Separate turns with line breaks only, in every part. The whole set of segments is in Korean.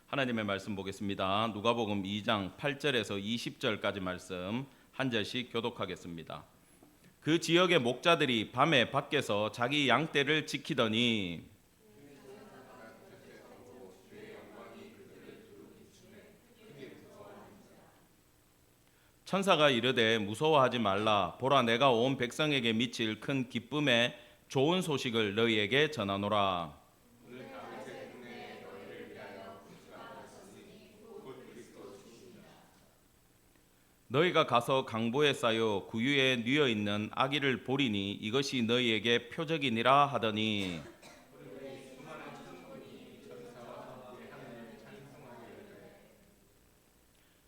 하나님의 말씀 보겠습니다. 누가복음 2장 8절에서 20절까지 말씀 한 절씩 교독하겠습니다. 그 지역의 목자들이 밤에 밖에서 자기 양떼를 지키더니 천사가 이르되 무서워하지 말라. 보라, 내가 온 백성에게 미칠 큰 기쁨의 좋은 소식을 너희에게 전하노라. 너희가 가서 강보에 쌓여 구유에 뉘어 있는 아기를 보리니 이것이 너희에게 표적이니라 하더니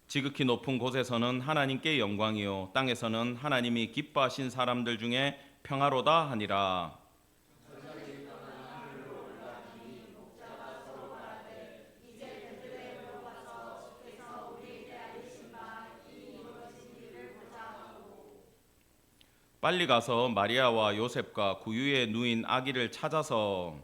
지극히 높은 곳에서는 하나님께 영광이요 땅에서는 하나님이 기뻐하신 사람들 중에 평화로다 하니라. 빨리 가서 마리아와 요셉과 구유에 누인 아기를 찾아서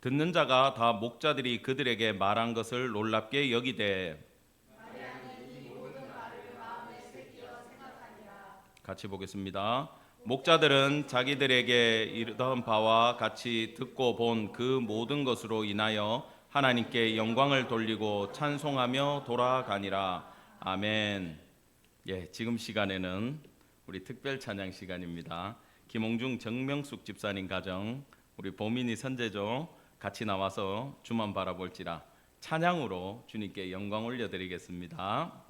듣는 자가 다 목자들이 그들에게 말한 것을 놀랍게 여기되 같이 보겠습니다. 목자들은 자기들에게 이르던 바와 같이 듣고 본 그 모든 것으로 인하여 하나님께 영광을 돌리고 찬송하며 돌아가니라. 아멘. 지금 시간에는 우리 특별 찬양 시간입니다. 김홍중 정명숙 집사님 가정 우리 보민이 선제죠. 같이 나와서 주만 바라볼지라 찬양으로 주님께 영광 올려드리겠습니다.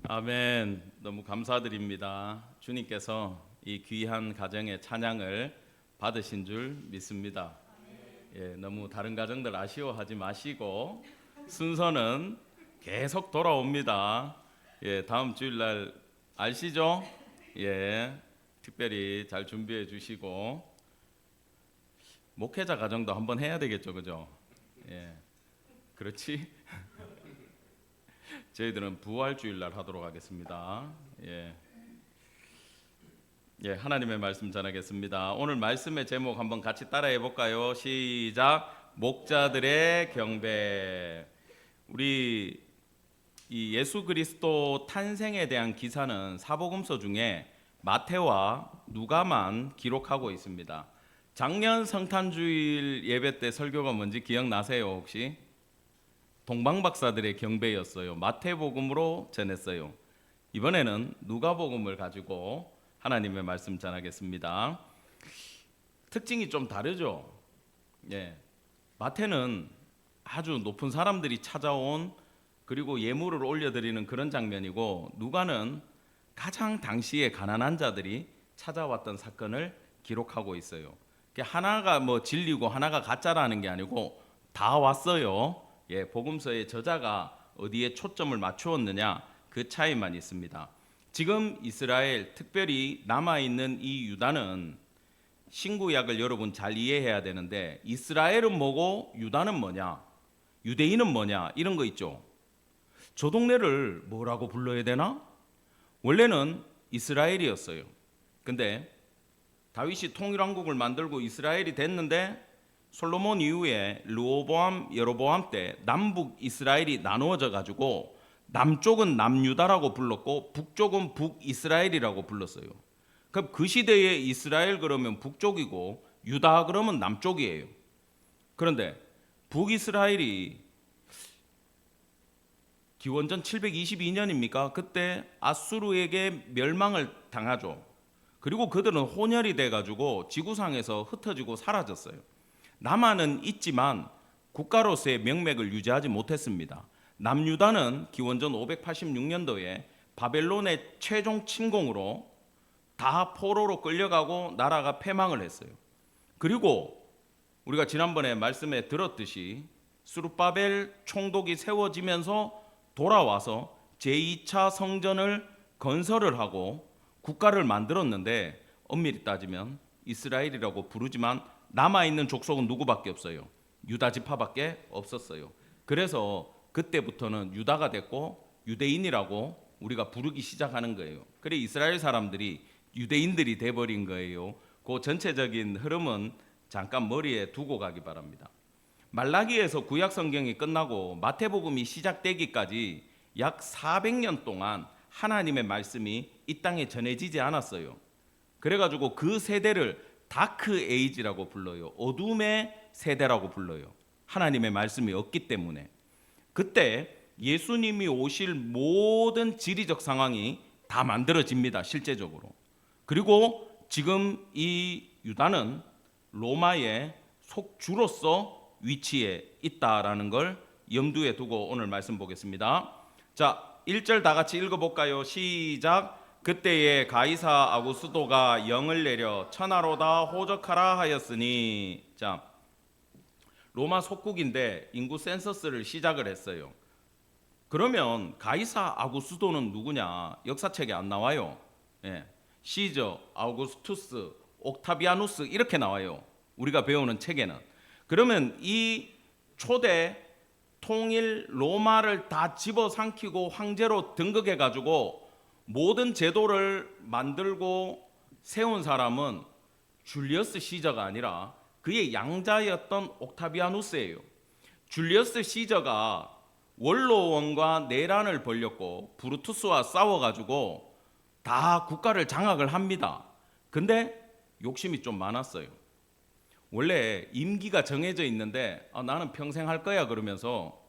아멘. 너무 감사드립니다. 주님께서 이 귀한 가정의 찬양을 받으신 줄 믿습니다. 예, 너무 다른 가정들 아쉬워하지 마시고 순서는 계속 돌아옵니다. 예, 다음 주일날 아시죠? 예, 특별히 잘 준비해 주시고 목회자 가정도 한번 해야 되겠죠, 그죠? 예, 그렇지? 저희들은 부활 주일날 하도록 하겠습니다. 예. 예, 하나님의 말씀 전하겠습니다. 오늘 말씀의 제목 한번 같이 따라해 볼까요? 시작. 목자들의 경배. 우리 이 예수 그리스도 탄생에 대한 기사는 사복음서 중에 마태와 누가만 기록하고 있습니다. 작년 성탄주일 예배 때 설교가 뭔지 기억나세요, 혹시? 동방박사들의 경배였어요. 마태복음으로 전했어요. 이번에는 누가복음을 가지고 하나님의 말씀 전하겠습니다. 특징이 좀 다르죠. 예, 마태는 아주 높은 사람들이 찾아온 그리고 예물을 올려드리는 그런 장면이고, 누가는 가장 당시에 가난한 자들이 찾아왔던 사건을 기록하고 있어요. 하나가 뭐 진리고 하나가 가짜라는 게 아니고 다 왔어요. 예, 복음서의 저자가 어디에 초점을 맞추었느냐 그 차이만 있습니다. 지금 이스라엘, 특별히 남아있는 이 유다는 신구약을 여러분 잘 이해해야 되는데, 이스라엘은 뭐고 유다는 뭐냐, 유대인은 뭐냐, 이런 거 있죠. 저 동네를 뭐라고 불러야 되나? 원래는 이스라엘이었어요. 근데 다윗이 통일왕국을 만들고 이스라엘이 됐는데, 솔로몬 이후에 르호보암, 여로보암 때 남북 이스라엘이 나누어져 가지고 남쪽은 남유다라고 불렀고 북쪽은 북이스라엘이라고 불렀어요. 그럼 그 시대에 이스라엘 그러면 북쪽이고 유다 그러면 남쪽이에요. 그런데 북이스라엘이 기원전 722년입니까? 그때 아수르에게 멸망을 당하죠. 그리고 그들은 혼혈이 돼가지고 지구상에서 흩어지고 사라졌어요. 남한은 있지만 국가로서의 명맥을 유지하지 못했습니다. 남유다는 기원전 586년도에 바벨론의 최종 침공으로 다 포로로 끌려가고 나라가 패망을 했어요. 그리고 우리가 지난번에 말씀에 들었듯이 스룹바벨 총독이 세워지면서 돌아와서 제2차 성전을 건설을 하고 국가를 만들었는데, 엄밀히 따지면 이스라엘이라고 부르지만 남아있는 족속은 누구밖에 없어요? 유다 지파밖에 없었어요. 그래서 그때부터는 유다가 됐고 유대인이라고 우리가 부르기 시작하는 거예요. 그래 이스라엘 사람들이 유대인들이 돼버린 거예요. 그 전체적인 흐름은 잠깐 머리에 두고 가기 바랍니다. 말라기에서 구약 성경이 끝나고 마태복음이 시작되기까지 약 400년 동안 하나님의 말씀이 이 땅에 전해지지 않았어요. 그래가지고 그 세대를 다크 에이지라고 불러요. 어둠의 세대라고 불러요. 하나님의 말씀이 없기 때문에. 그때 예수님이 오실 모든 지리적 상황이 다 만들어집니다, 실제적으로. 그리고 지금 이 유다는 로마의 속주로서 위치에 있다라는 걸 염두에 두고 오늘 말씀 보겠습니다. 자, 1절 다 같이 읽어볼까요? 시작. 그때에 가이사 아구스도가 영을 내려 천하로다 호적하라 하였으니. 자, 로마 속국인데 인구 센서스를 시작을 했어요. 그러면 가이사 아구스도는 누구냐? 역사책에 안 나와요. 예. 시저, 아우구스투스, 옥타비아누스 이렇게 나와요. 우리가 배우는 책에는. 그러면 이 초대 통일 로마를 다 집어삼키고 황제로 등극해 가지고 모든 제도를 만들고 세운 사람은 줄리어스 시저가 아니라 그의 양자였던 옥타비아누스예요. 줄리어스 시저가 원로원과 내란을 벌였고 브루투스와 싸워가지고 다 국가를 장악을 합니다. 근데 욕심이 좀 많았어요. 원래 임기가 정해져 있는데 나는 평생 할 거야 그러면서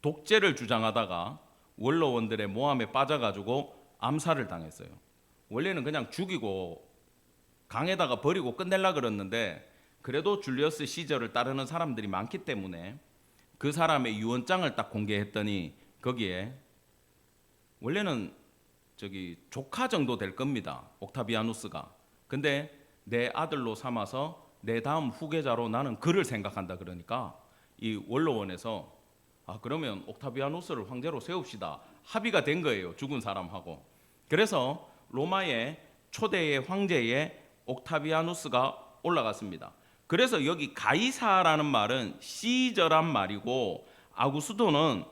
독재를 주장하다가 원로원들의 모함에 빠져가지고 암살을 당했어요. 원래는 그냥 죽이고 강에다가 버리고 끝내려 그랬는데, 그래도 줄리어스 시저를 따르는 사람들이 많기 때문에 그 사람의 유언장을 딱 공개했더니 거기에 원래는 조카 정도 될 겁니다. 옥타비아누스가. 근데 내 아들로 삼아서 내 다음 후계자로 나는 그를 생각한다. 그러니까 이 원로원에서 그러면 옥타비아누스를 황제로 세웁시다. 합의가 된 거예요. 죽은 사람하고. 그래서 로마의 초대의 황제의 옥타비아누스가 올라갔습니다. 그래서 여기 가이사라는 말은 시저란 말이고 아우구스도는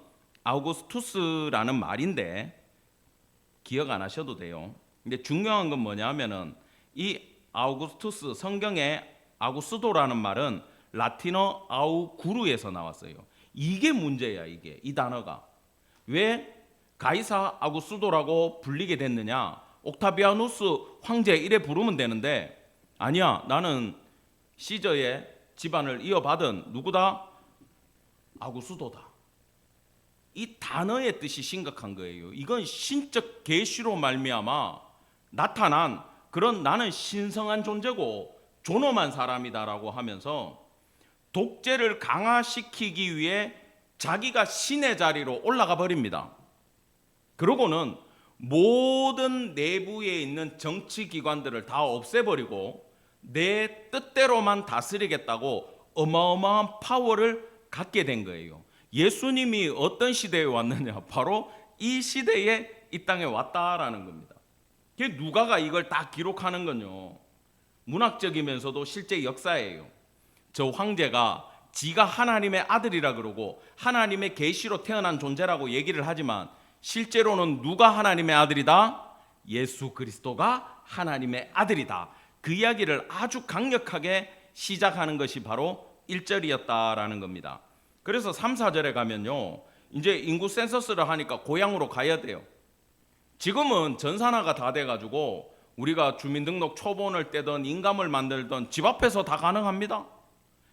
아우구스투스라는 말인데 기억 안 하셔도 돼요. 근데 중요한 건 뭐냐면은 이 아우구스투스, 성경에 아우구스도라는 말은 라틴어 아우구르에서 나왔어요. 이게 문제야. 이게 이 단어가 왜 가이사 아우구스도라고 불리게 됐느냐? 옥타비아누스 황제 이래 부르면 되는데 아니야. 나는 시저의 집안을 이어받은 누구다? 아우구스도다. 이 단어의 뜻이 심각한 거예요. 이건 신적 계시로 말미암아 나타난 그런 나는 신성한 존재고 존엄한 사람이다라고 하면서 독재를 강화시키기 위해 자기가 신의 자리로 올라가 버립니다. 그러고는 모든 내부에 있는 정치기관들을 다 없애버리고 내 뜻대로만 다스리겠다고 어마어마한 파워를 갖게 된 거예요. 예수님이 어떤 시대에 왔느냐? 바로 이 시대에 이 땅에 왔다라는 겁니다. 누가가 이걸 다 기록하는 건요, 문학적이면서도 실제 역사예요. 저 황제가 지가 하나님의 아들이라 그러고 하나님의 계시로 태어난 존재라고 얘기를 하지만 실제로는 누가 하나님의 아들이다? 예수 그리스도가 하나님의 아들이다. 그 이야기를 아주 강력하게 시작하는 것이 바로 1절이었다라는 겁니다. 그래서 3, 4절에 가면요, 이제 인구 센서스를 하니까 고향으로 가야 돼요. 지금은 전산화가 다 돼가지고 우리가 주민등록 초본을 떼던 인감을 만들던 집 앞에서 다 가능합니다.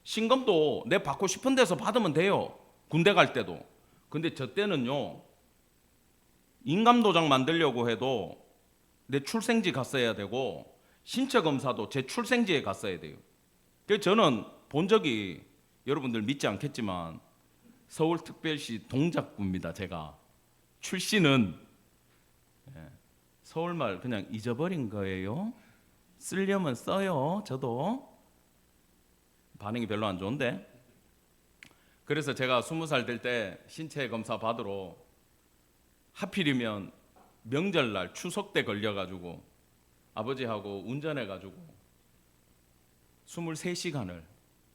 신검도 내 받고 싶은 데서 받으면 돼요. 군대 갈 때도. 근데 저 때는요, 인감도장 만들려고 해도 내 출생지 갔어야 되고 신체검사도 제 출생지에 갔어야 돼요. 그래서 저는 본 적이 여러분들 믿지 않겠지만 서울특별시 동작구입니다. 제가 출신은 서울말 그냥 잊어버린 거예요. 쓰려면 써요. 저도 반응이 별로 안 좋은데. 그래서 제가 20살 될 때 신체검사 받으러 하필이면 명절날 추석 때 걸려가지고 아버지하고 운전해가지고 23시간을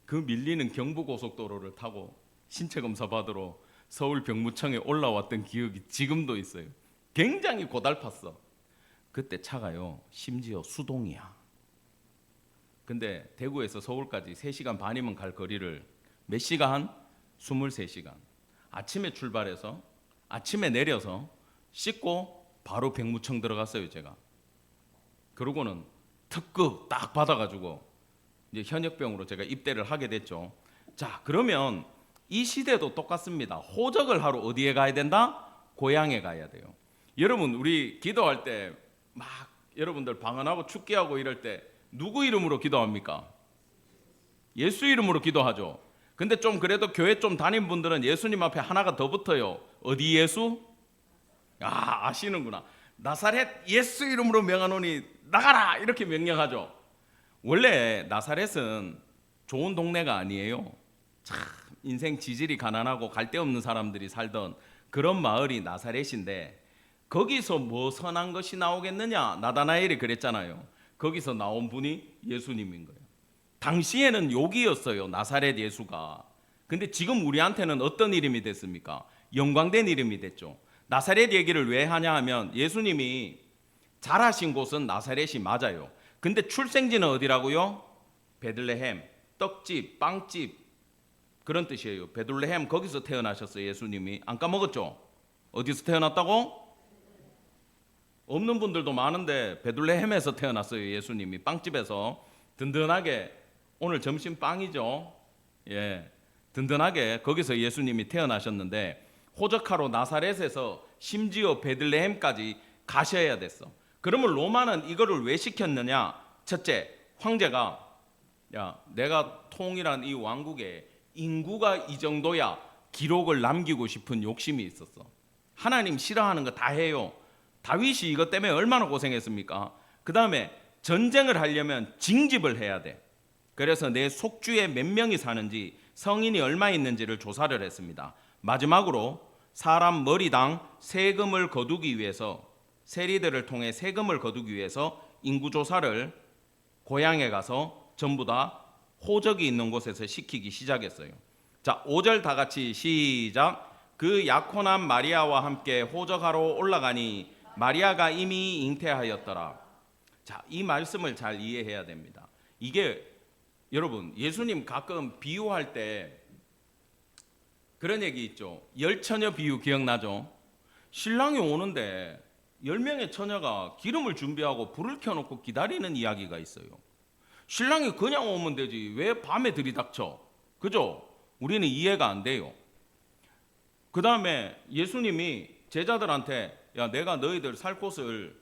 그 밀리는 경부고속도로를 타고 신체검사 받으러 서울 병무청에 올라왔던 기억이 지금도 있어요. 굉장히 고달팠어. 그때 차가요, 심지어 수동이야. 근데 대구에서 서울까지 3시간 반이면 갈 거리를 몇 시간? 23시간. 아침에 출발해서 아침에 내려서 씻고 바로 병무청 들어갔어요. 제가. 그러고는 특급 딱 받아가지고 이제 현역병으로 제가 입대를 하게 됐죠. 자, 그러면 이 시대도 똑같습니다. 호적을 하러 어디에 가야 된다? 고향에 가야 돼요. 여러분, 우리 기도할 때 막 여러분들 방언하고 축기하고 이럴 때 누구 이름으로 기도합니까? 예수 이름으로 기도하죠. 근데 좀 그래도 교회 좀 다닌 분들은 예수님 앞에 하나가 더 붙어요. 어디 예수? 아시는구나. 나사렛 예수 이름으로 명하노니 나가라 이렇게 명령하죠. 원래 나사렛은 좋은 동네가 아니에요. 참 인생 지질이 가난하고 갈데없는 사람들이 살던 그런 마을이 나사렛인데 거기서 뭐 선한 것이 나오겠느냐? 나다나엘이 그랬잖아요. 거기서 나온 분이 예수님인 거예요. 당시에는 욕이었어요, 나사렛 예수가. 근데 지금 우리한테는 어떤 이름이 됐습니까? 영광된 이름이 됐죠. 나사렛 얘기를 왜 하냐 하면 예수님이 자라신 곳은 나사렛이 맞아요. 근데 출생지는 어디라고요? 베들레헴, 떡집, 빵집 그런 뜻이에요. 베들레헴, 거기서 태어나셨어요. 예수님이. 안 까먹었죠? 어디서 태어났다고? 없는 분들도 많은데 베들레헴에서 태어났어요. 예수님이. 빵집에서 든든하게, 오늘 점심 빵이죠. 든든하게 거기서 예수님이 태어나셨는데 호적하러 나사렛에서 심지어 베들레헴까지 가셔야 됐어. 그러면 로마는 이거를 왜 시켰느냐? 첫째, 황제가 내가 통일한 이 왕국에 인구가 이 정도야 기록을 남기고 싶은 욕심이 있었어. 하나님 싫어하는 거 다 해요. 다윗이 이것 때문에 얼마나 고생했습니까? 그 다음에 전쟁을 하려면 징집을 해야 돼. 그래서 내 속주에 몇 명이 사는지, 성인이 얼마 있는지를 조사를 했습니다. 마지막으로 사람 머리당 세금을 거두기 위해서, 세리들을 통해 세금을 거두기 위해서 인구조사를 고향에 가서 전부 다 호적이 있는 곳에서 시키기 시작했어요. 자, 5절 다 같이 시작. 그 약혼한 마리아와 함께 호적하러 올라가니 마리아가 이미 잉태하였더라. 자, 이 말씀을 잘 이해해야 됩니다. 이게 여러분, 예수님 가끔 비유할 때 그런 얘기 있죠. 열처녀 비유 기억나죠? 신랑이 오는데 10명의 처녀가 기름을 준비하고 불을 켜놓고 기다리는 이야기가 있어요. 신랑이 그냥 오면 되지 왜 밤에 들이닥쳐? 그죠? 우리는 이해가 안 돼요. 그 다음에 예수님이 제자들한테 야, 내가 너희들 살 곳을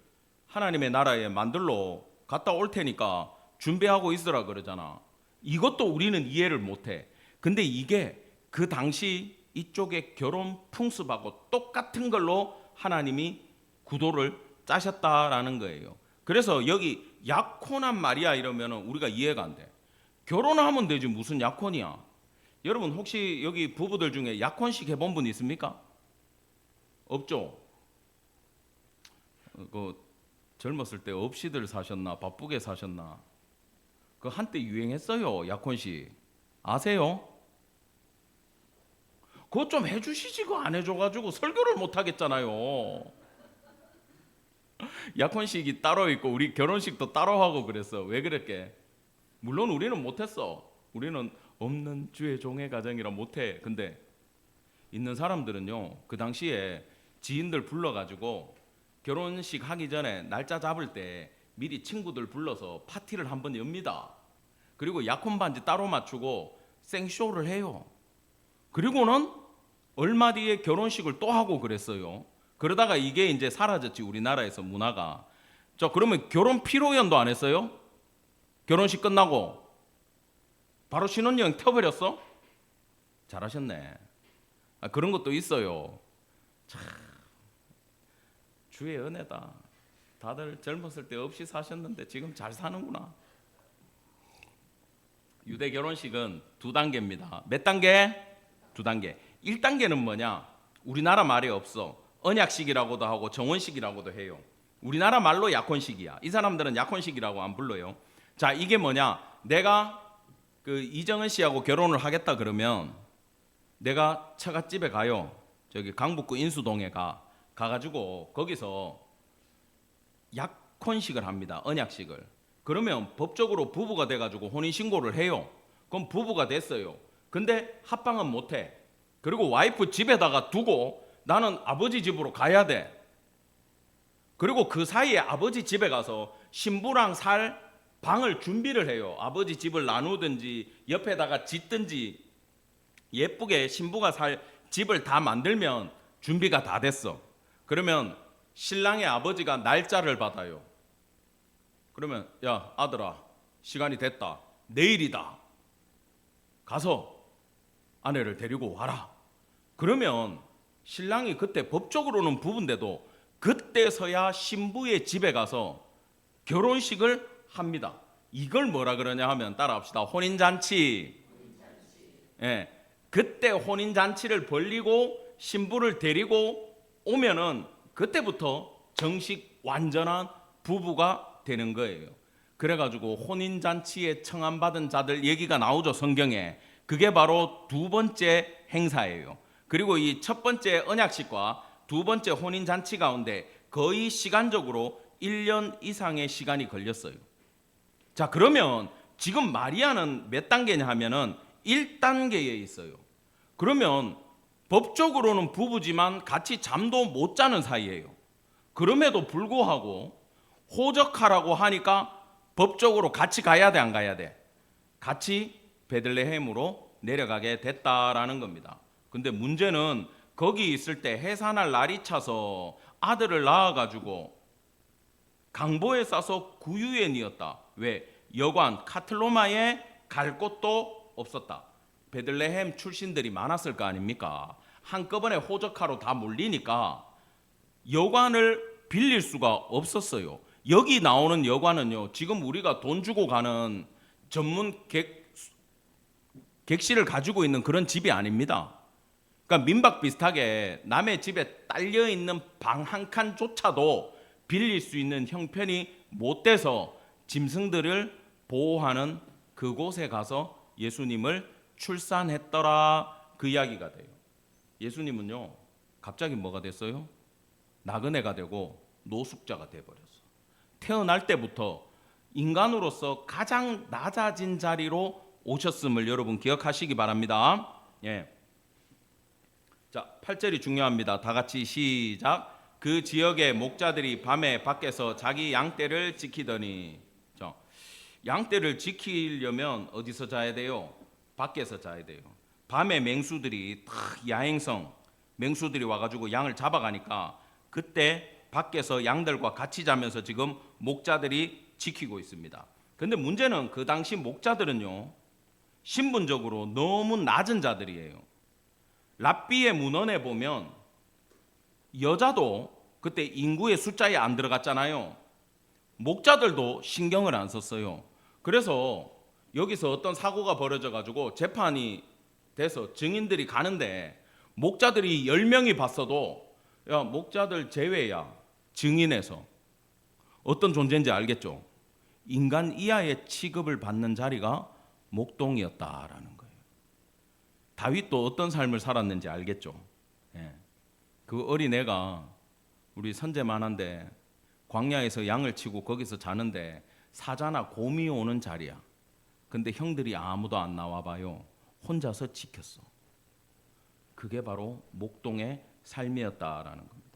하나님의 나라에 만들러 갔다 올 테니까 준비하고 있으라 그러잖아. 이것도 우리는 이해를 못해. 근데 이게 그 당시 이쪽의 결혼 풍습하고 똑같은 걸로 하나님이 구도를 짜셨다라는 거예요. 그래서 여기 약혼한 마리아 이러면 우리가 이해가 안 돼. 결혼하면 되지 무슨 약혼이야. 여러분 혹시 여기 부부들 중에 약혼식 해본 분 있습니까? 없죠? 그 젊었을 때 없이들 사셨나 바쁘게 사셨나? 그 한때 유행했어요. 약혼식 아세요? 그거 좀 해주시지. 그거 안 해줘가지고 설교를 못 하겠잖아요. 약혼식이 따로 있고 우리 결혼식도 따로 하고 그랬어. 왜 그랬게? 물론 우리는 못했어. 우리는 없는 주의 종의 가정이라 못해. 근데 있는 사람들은요, 그 당시에 지인들 불러가지고 결혼식 하기 전에 날짜 잡을 때 미리 친구들 불러서 파티를 한번 엽니다. 그리고 약혼 반지 따로 맞추고 생쇼를 해요. 그리고는 얼마 뒤에 결혼식을 또 하고 그랬어요. 그러다가 이게 이제 사라졌지, 우리나라에서 문화가. 저 그러면 결혼 피로연도 안 했어요? 결혼식 끝나고 바로 신혼여행 펴버렸어? 잘하셨네. 그런 것도 있어요. 참 주의 은혜다. 다들 젊었을 때 없이 사셨는데 지금 잘 사는구나. 유대 결혼식은 2단계입니다. 몇 단계? 2단계. 1단계는 뭐냐? 우리나라 말이 없어. 언약식이라고도 하고 정혼식이라고도 해요. 우리나라 말로 약혼식이야. 이 사람들은 약혼식이라고 안 불러요. 자, 이게 뭐냐? 내가 그 이정은 씨하고 결혼을 하겠다 그러면 내가 처갓집에 가요. 저기 강북구 인수동에 가가지고 거기서 약혼식을 합니다. 언약식을. 그러면 법적으로 부부가 돼가지고 혼인신고를 해요. 그럼 부부가 됐어요. 근데 합방은 못해. 그리고 와이프 집에다가 두고 나는 아버지 집으로 가야 돼. 그리고 그 사이에 아버지 집에 가서 신부랑 살 방을 준비를 해요. 아버지 집을 나누든지 옆에다가 짓든지 예쁘게 신부가 살 집을 다 만들면 준비가 다 됐어. 그러면 신랑의 아버지가 날짜를 받아요. 그러면 야 아들아 시간이 됐다. 내일이다. 가서 아내를 데리고 와라. 그러면 신랑이 그때 법적으로는 부부인데도 그때서야 신부의 집에 가서 결혼식을 합니다. 이걸 뭐라 그러냐 하면 따라합시다. 혼인잔치. 예, 그때 혼인잔치를 벌리고 신부를 데리고 오면은 그때부터 정식 완전한 부부가 되는 거예요. 그래가지고 혼인잔치에 청함받은 자들 얘기가 나오죠, 성경에. 그게 바로 2번째 행사예요. 그리고 이 첫 번째 언약식과 2번째 혼인잔치 가운데 거의 시간적으로 1년 이상의 시간이 걸렸어요. 자, 그러면 지금 마리아는 몇 단계냐 하면은 1단계에 있어요. 그러면 법적으로는 부부지만 같이 잠도 못 자는 사이예요. 그럼에도 불구하고 호적하라고 하니까 법적으로 같이 가야 돼, 안 가야 돼? 같이 베들레헴으로 내려가게 됐다라는 겁니다. 근데 문제는 거기 있을 때 해산할 날이 차서 아들을 낳아가지고 강보에 싸서 구유에 뉘었다. 왜? 여관 카틀로마에 갈 곳도 없었다. 베들레헴 출신들이 많았을 거 아닙니까? 한꺼번에 호적하러 다 몰리니까 여관을 빌릴 수가 없었어요. 여기 나오는 여관은요, 지금 우리가 돈 주고 가는 전문 객실을 가지고 있는 그런 집이 아닙니다. 그러니까 민박 비슷하게 남의 집에 딸려 있는 방 한 칸조차도 빌릴 수 있는 형편이 못 돼서 짐승들을 보호하는 그곳에 가서 예수님을 출산했더라, 그 이야기가 돼요. 예수님은요, 갑자기 뭐가 됐어요? 나그네가 되고 노숙자가 돼버렸어. 태어날 때부터 인간으로서 가장 낮아진 자리로 오셨음을 여러분 기억하시기 바랍니다. 예. 자, 8절이 중요합니다. 다 같이 시작. 그 지역의 목자들이 밤에 밖에서 자기 양떼를 지키더니. 자, 양떼를 지키려면 어디서 자야 돼요? 밖에서 자야 돼요. 밤에 맹수들이 야행성 맹수들이 와가지고 양을 잡아가니까 그때 밖에서 양들과 같이 자면서 지금 목자들이 지키고 있습니다. 근데 문제는 그 당시 목자들은요, 신분적으로 너무 낮은 자들이에요. 랍비의 문헌에 보면 여자도 그때 인구의 숫자에 안 들어갔잖아요. 목자들도 신경을 안 썼어요. 그래서 여기서 어떤 사고가 벌어져 가지고 재판이 돼서 증인들이 가는데 목자들이 10명이 봤어도 야, 목자들 제외야. 증인에서 어떤 존재인지 알겠죠? 인간 이하의 취급을 받는 자리가 목동이었다라는 거예요. 다윗도 어떤 삶을 살았는지 알겠죠? 예. 그 어린애가 우리 선제만한데 광야에서 양을 치고 거기서 자는데 사자나 곰이 오는 자리야. 근데 형들이 아무도 안 나와봐요. 혼자서 지켰어. 그게 바로 목동의 삶이었다라는 겁니다.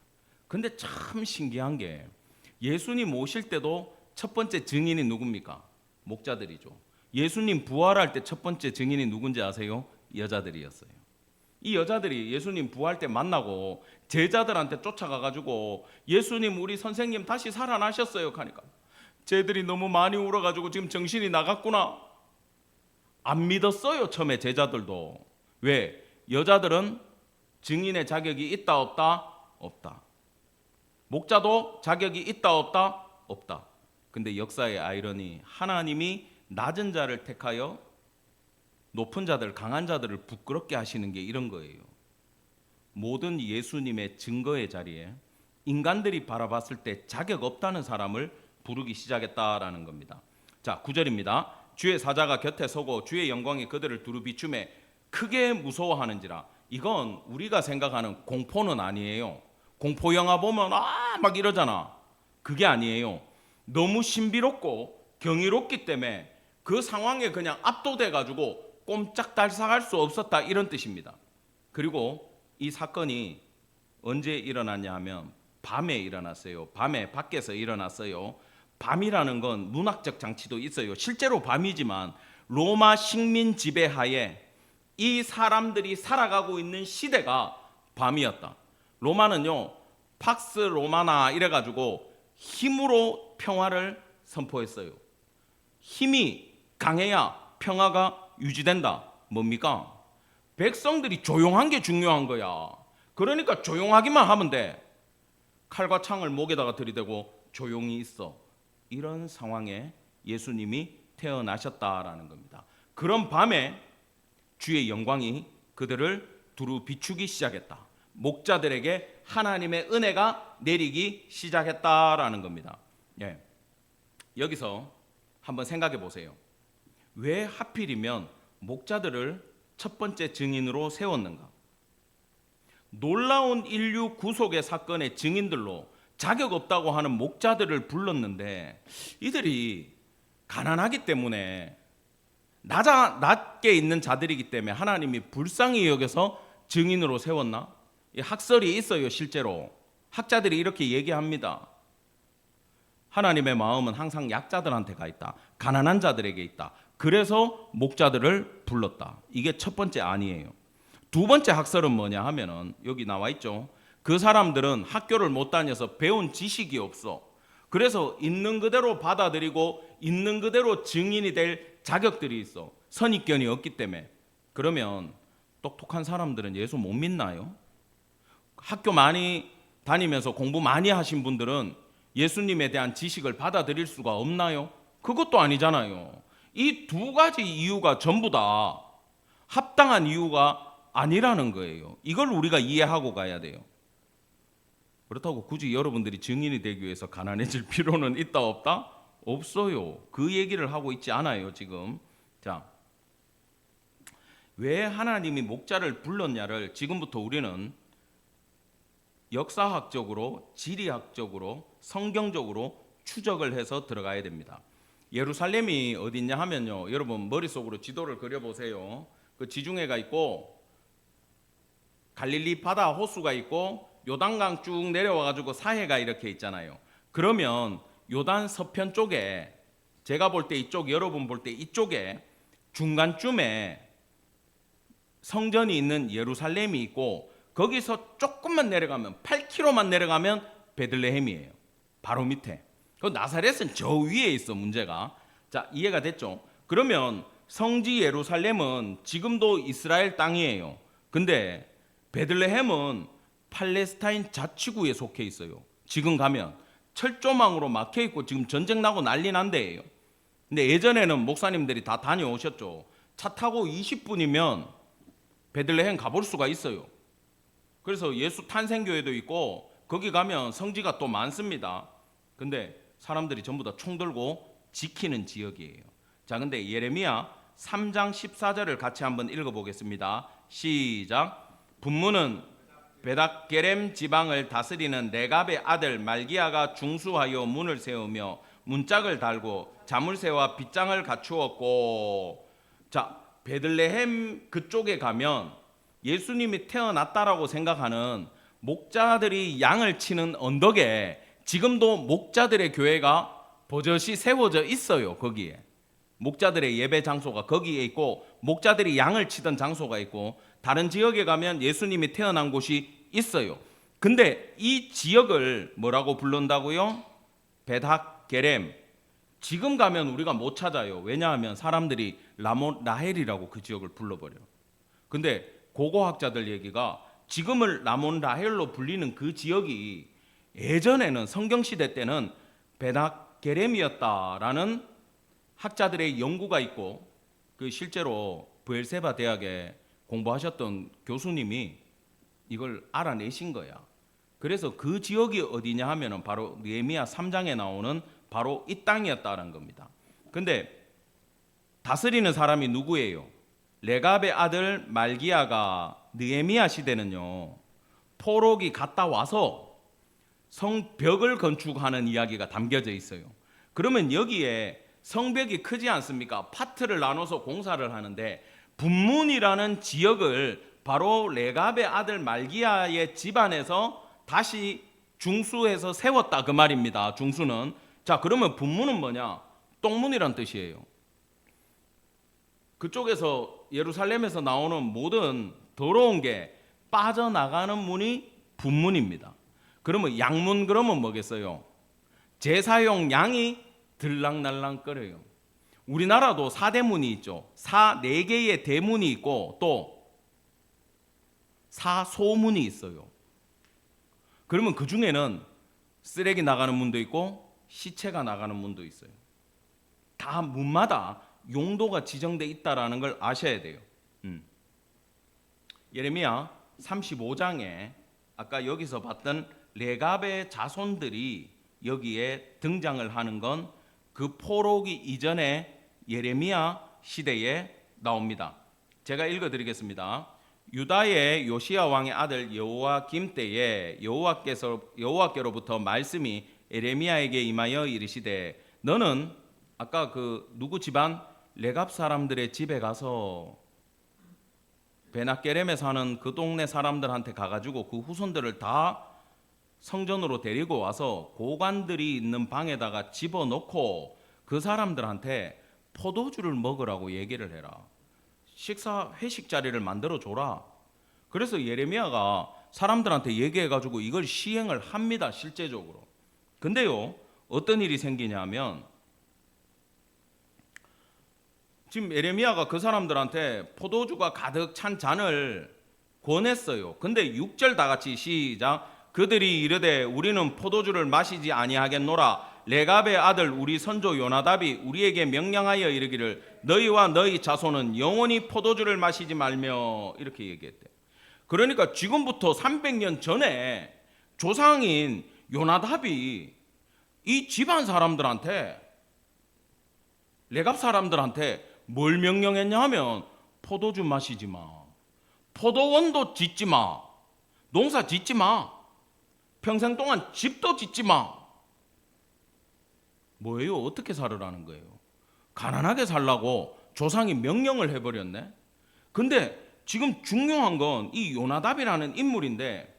근데 참 신기한 게 예수님 오실 때도 첫 번째 증인이 누굽니까? 목자들이죠. 예수님 부활할 때 첫 번째 증인이 누군지 아세요? 여자들이었어요. 이 여자들이 예수님 부활 때 만나고 제자들한테 쫓아가가지고 예수님 우리 선생님 다시 살아나셨어요 하니까 쟤들이 너무 많이 울어가지고 지금 정신이 나갔구나. 안 믿었어요 처음에 제자들도. 왜? 여자들은 증인의 자격이 있다 없다? 없다. 목자도 자격이 있다 없다? 없다. 근데 역사의 아이러니, 하나님이 낮은 자를 택하여 높은 자들, 강한 자들을 부끄럽게 하시는 게 이런 거예요. 모든 예수님의 증거의 자리에 인간들이 바라봤을 때 자격 없다는 사람을 부르기 시작했다라는 겁니다. 자, 9절입니다. 주의 사자가 곁에 서고 주의 영광이 그들을 두루 비추매 크게 무서워하는지라. 이건 우리가 생각하는 공포는 아니에요. 공포 영화 보면 막 이러잖아. 그게 아니에요. 너무 신비롭고 경이롭기 때문에 그 상황에 그냥 압도돼 가지고 꼼짝달싹할 수 없었다, 이런 뜻입니다. 그리고 이 사건이 언제 일어났냐 하면 밤에 일어났어요. 밤에 밖에서 일어났어요. 밤이라는 건 문학적 장치도 있어요. 실제로 밤이지만 로마 식민 지배하에 이 사람들이 살아가고 있는 시대가 밤이었다. 로마는요, 팍스 로마나 이래가지고 힘으로 평화를 선포했어요. 힘이 강해야 평화가 유지된다. 뭡니까? 백성들이 조용한 게 중요한 거야. 그러니까 조용하기만 하면 돼. 칼과 창을 목에다가 들이대고 조용히 있어. 이런 상황에 예수님이 태어나셨다라는 겁니다. 그런 밤에 주의 영광이 그들을 두루 비추기 시작했다. 목자들에게 하나님의 은혜가 내리기 시작했다라는 겁니다. 예. 여기서 한번 생각해 보세요. 왜 하필이면 목자들을 첫 번째 증인으로 세웠는가? 놀라운 인류 구속의 사건의 증인들로 자격 없다고 하는 목자들을 불렀는데 이들이 가난하기 때문에 낮게 있는 자들이기 때문에 하나님이 불쌍히 여겨서 증인으로 세웠나? 이 학설이 있어요. 실제로 학자들이 이렇게 얘기합니다. 하나님의 마음은 항상 약자들한테 가 있다. 가난한 자들에게 있다. 그래서 목자들을 불렀다. 이게 첫 번째 아니에요. 두 번째 학설은 뭐냐 하면은 여기 나와 있죠. 그 사람들은 학교를 못 다녀서 배운 지식이 없어. 그래서 있는 그대로 받아들이고 있는 그대로 증인이 될 자격들이 있어. 선입견이 없기 때문에. 그러면 똑똑한 사람들은 예수 못 믿나요? 학교 많이 다니면서 공부 많이 하신 분들은 예수님에 대한 지식을 받아들일 수가 없나요? 그것도 아니잖아요. 이 두 가지 이유가 전부 다 합당한 이유가 아니라는 거예요. 이걸 우리가 이해하고 가야 돼요. 그렇다고 굳이 여러분들이 증인이 되기 위해서 가난해질 필요는 있다 없다? 없어요. 그 얘기를 하고 있지 않아요 지금. 자, 왜 하나님이 목자를 불렀냐를 지금부터 우리는 역사학적으로, 지리학적으로, 성경적으로 추적을 해서 들어가야 됩니다. 예루살렘이 어딨냐 하면요, 여러분 머릿속으로 지도를 그려보세요. 그 지중해가 있고 갈릴리 바다 호수가 있고 요단강 쭉 내려와가지고 사해가 이렇게 있잖아요. 그러면 요단 서편 쪽에, 제가 볼 때 이쪽, 여러분 볼 때 이쪽에 중간쯤에 성전이 있는 예루살렘이 있고, 거기서 조금만 내려가면 8km만 내려가면 베들레헴이에요. 바로 밑에. 그 나사렛은 저 위에 있어 문제가. 자, 이해가 됐죠? 그러면 성지 예루살렘은 지금도 이스라엘 땅이에요. 근데 베들레헴은 팔레스타인 자치구에 속해 있어요. 지금 가면 철조망으로 막혀 있고 지금 전쟁 나고 난리 난 데예요. 근데 예전에는 목사님들이 다 다녀오셨죠. 차 타고 20분이면 베들레헴 가볼 수가 있어요. 그래서 예수 탄생교회도 있고 거기 가면 성지가 또 많습니다. 근데 사람들이 전부 다 총 들고 지키는 지역이에요. 자, 근데 예레미야 3장 14절을 같이 한번 읽어보겠습니다. 시작. 분문은 베닥게렘 지방을 다스리는 레갑의 아들 말기야가 중수하여 문을 세우며 문짝을 달고 자물쇠와 빗장을 갖추었고. 자, 베들레헴 그쪽에 가면 예수님이 태어났다라고 생각하는 목자들이 양을 치는 언덕에 지금도 목자들의 교회가 버젓이 세워져 있어요. 거기에 목자들의 예배 장소가 거기에 있고 목자들이 양을 치던 장소가 있고, 다른 지역에 가면 예수님이 태어난 곳이 있어요. 근데 이 지역을 뭐라고 부른다고요? 베닥게렘. 지금 가면 우리가 못 찾아요. 왜냐하면 사람들이 라헬이라고 그 지역을 불러버려요. 근데 고고학자들 얘기가 지금을 라몬 라헬로 불리는 그 지역이 예전에는 성경시대 때는 베닥게렘이었다라는 학자들의 연구가 있고, 그 실제로 브엘세바 대학에 공부하셨던 교수님이 이걸 알아내신 거야. 그래서 그 지역이 어디냐 하면은 바로 느헤미야 3장에 나오는 바로 이 땅이었다는 겁니다. 근데 다스리는 사람이 누구예요? 레갑의 아들 말기야가 느헤미야 시대는요, 포록이 갔다 와서 성벽을 건축하는 이야기가 담겨져 있어요. 그러면 여기에 성벽이 크지 않습니까? 파트를 나눠서 공사를 하는데 분문이라는 지역을 바로 레갑의 아들 말기야의 집안에서 다시 중수해서 세웠다 그 말입니다. 중수는. 자, 그러면 분문은 뭐냐? 똥문이란 뜻이에요. 그쪽에서 예루살렘에서 나오는 모든 더러운 게 빠져나가는 문이 분문입니다. 그러면 양문, 그러면 뭐겠어요? 제사용 양이 들락날락거려요. 우리나라도 사대문이 있죠. 4개의 대문이 있고 또 사소문이 있어요. 그러면 그 중에는 쓰레기 나가는 문도 있고 시체가 나가는 문도 있어요. 다 문마다 용도가 지정돼 있다라는 걸 아셔야 돼요. 예레미야 35장에 아까 여기서 봤던 레갑의 자손들이 여기에 등장을 하는 건 그 포로기 이전에 예레미야 시대에 나옵니다. 제가 읽어드리겠습니다. 유다의 요시야 왕의 아들 여호와김 때에 여호와께로부터 말씀이 예레미야에게 임하여 이르시되, 너는 아까 그 누구 집안 레갑 사람들의 집에 가서 베닥게렘에 사는 그 동네 사람들한테 가가지고 그 후손들을 다 성전으로 데리고 와서 고관들이 있는 방에다가 집어넣고 그 사람들한테 포도주를 먹으라고 얘기를 해라. 회식 자리를 만들어 줘라. 그래서 예레미야가 사람들한테 얘기해가지고 이걸 시행을 합니다. 실제적으로. 근데요, 어떤 일이 생기냐면 지금 예레미야가 그 사람들한테 포도주가 가득 찬 잔을 권했어요. 근데 6절 다 같이 시작. 그들이 이르되 우리는 포도주를 마시지 아니하겠노라. 레갑의 아들 우리 선조 요나답이 우리에게 명령하여 이르기를 너희와 너희 자손은 영원히 포도주를 마시지 말며, 이렇게 얘기했대. 그러니까 지금부터 300년 전에 조상인 요나답이 이 집안 사람들한테, 레갑 사람들한테 뭘 명령했냐 하면 포도주 마시지 마, 포도원도 짓지 마, 농사 짓지 마, 평생 동안 집도 짓지 마. 뭐예요? 어떻게 살으라는 거예요? 가난하게 살라고 조상이 명령을 해버렸네. 근데 지금 중요한 건 이 요나답이라는 인물인데,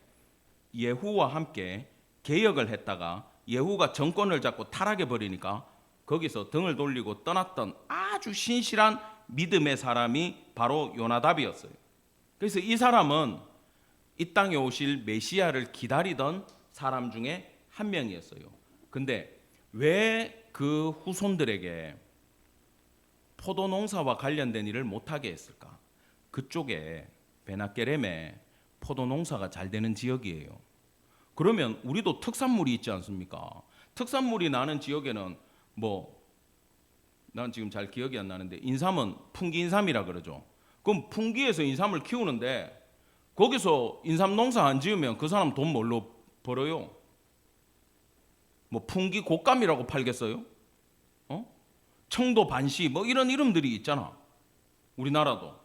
예후와 함께 개혁을 했다가 예후가 정권을 잡고 타락해 버리니까 거기서 등을 돌리고 떠났던 아주 신실한 믿음의 사람이 바로 요나답이었어요. 그래서 이 사람은 이 땅에 오실 메시아를 기다리던 사람 중에 한 명이었어요. 근데 왜 그 후손들에게 포도 농사와 관련된 일을 못하게 했을까? 그쪽에 베나게렘에 포도 농사가 잘 되는 지역이에요. 그러면 우리도 특산물이 있지 않습니까? 특산물이 나는 지역에는 난 지금 잘 기억이 안 나는데 인삼은 풍기 인삼이라 그러죠. 그럼 풍기에서 인삼을 키우는데 거기서 인삼 농사 안 지으면 그 사람 돈 뭘로 벌어요? 풍기 곶감이라고 팔겠어요? 청도 반시 이런 이름들이 있잖아. 우리나라도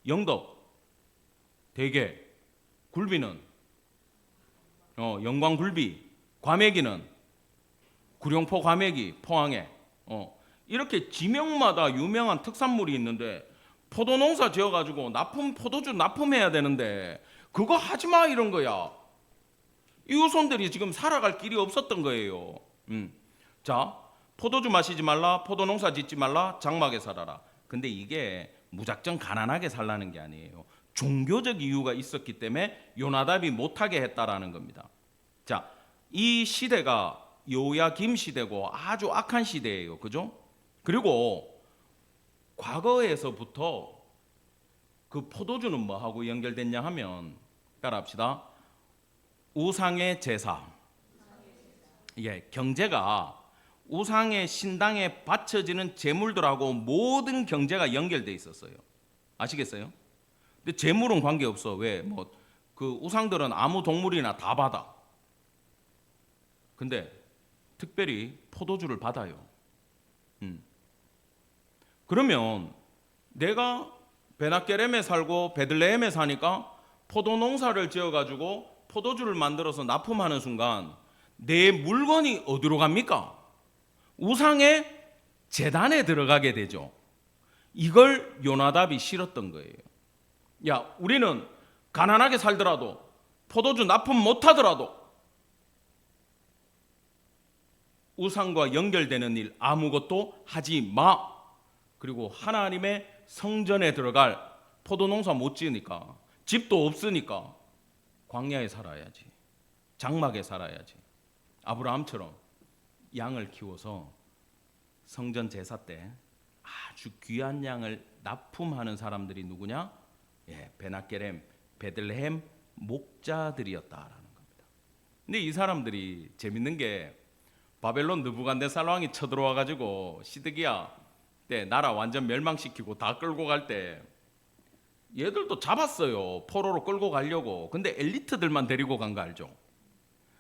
영덕, 대게, 굴비는 영광굴비, 과메기는 구룡포 과메기, 포항에 이렇게 지명마다 유명한 특산물이 있는데 포도 농사 지어가지고 포도주 납품해야 되는데 그거 하지마 이런 거야. 이 후손들이 지금 살아갈 길이 없었던 거예요. 자, 포도주 마시지 말라, 포도 농사 짓지 말라, 장막에 살아라. 근데 이게 무작정 가난하게 살라는 게 아니에요. 종교적 이유가 있었기 때문에 요나답이 못하게 했다라는 겁니다. 자, 이 시대가 요야김 시대고 아주 악한 시대예요. 그죠? 그리고 과거에서부터 그 포도주는 뭐하고 연결됐냐 하면, 따라합시다. 우상의 제사. 경제가 우상의 신당에 바쳐지는 제물들하고 모든 경제가 연결돼 있었어요. 아시겠어요? 근데 제물은 관계없어. 왜? 그 우상들은 아무 동물이나 다 받아. 근데 특별히 포도주를 받아요. 그러면 내가 베나게렘에 살고 베들레헴에 사니까 포도 농사를 지어가지고 포도주를 만들어서 납품하는 순간 내 물건이 어디로 갑니까? 우상의 제단에 들어가게 되죠. 이걸 요나답이 싫었던 거예요. 야, 우리는 가난하게 살더라도 포도주 납품 못하더라도 우상과 연결되는 일 아무것도 하지 마. 그리고 하나님의 성전에 들어갈 포도 농사 못 지으니까, 집도 없으니까 광야에 살아야지, 장막에 살아야지. 아브라함처럼 양을 키워서 성전 제사 때 아주 귀한 양을 납품하는 사람들이 누구냐? 베나게렘, 베들레헴 목자들이었다라는 겁니다. 근데 이 사람들이 재밌는 게 바벨론 느부갓네살 왕이 쳐들어와 가지고 시드기야 때 나라 완전 멸망시키고 다 끌고 갈 때 얘들도 잡았어요. 포로로 끌고 가려고. 근데 엘리트들만 데리고 간 거 알죠?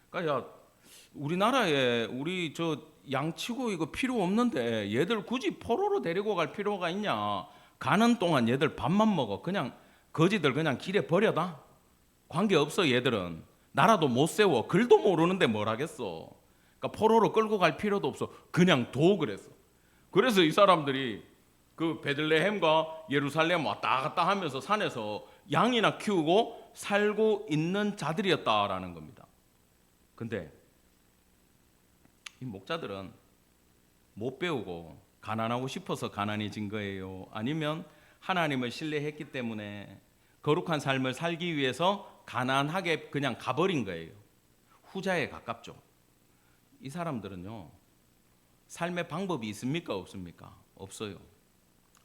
그러니까 야, 우리나라에 우리 양치고 이거 필요 없는데 얘들 굳이 포로로 데리고 갈 필요가 있냐? 가는 동안 얘들 밥만 먹어. 그냥 거지들 그냥 길에 버려다. 관계 없어. 얘들은 나라도 못 세워. 글도 모르는데 뭘 하겠어. 그러니까 포로로 끌고 갈 필요도 없어. 그냥 둬 그랬어. 그래서 이 사람들이 그 베들레헴과 예루살렘 왔다 갔다 하면서 산에서 양이나 키우고 살고 있는 자들이었다라는 겁니다. 근데 이 목자들은 못 배우고 가난하고 싶어서 가난해진 거예요? 아니면 하나님을 신뢰했기 때문에 거룩한 삶을 살기 위해서 가난하게 그냥 가버린 거예요? 후자에 가깝죠. 이 사람들은요, 삶의 방법이 있습니까? 없습니까? 없어요.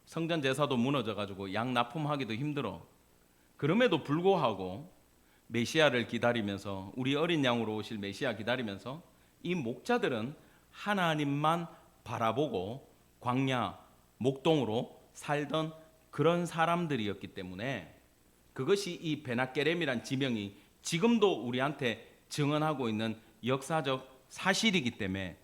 성전 제사도 무너져가지고 양 납품하기도 힘들어. 그럼에도 불구하고 메시아를 기다리면서, 우리 어린 양으로 오실 메시아 기다리면서 이 목자들은 하나님만 바라보고 광야 목동으로 살던 그런 사람들이었기 때문에, 그것이 이 베나게렘이란 지명이 지금도 우리한테 증언하고 있는 역사적 사실이기 때문에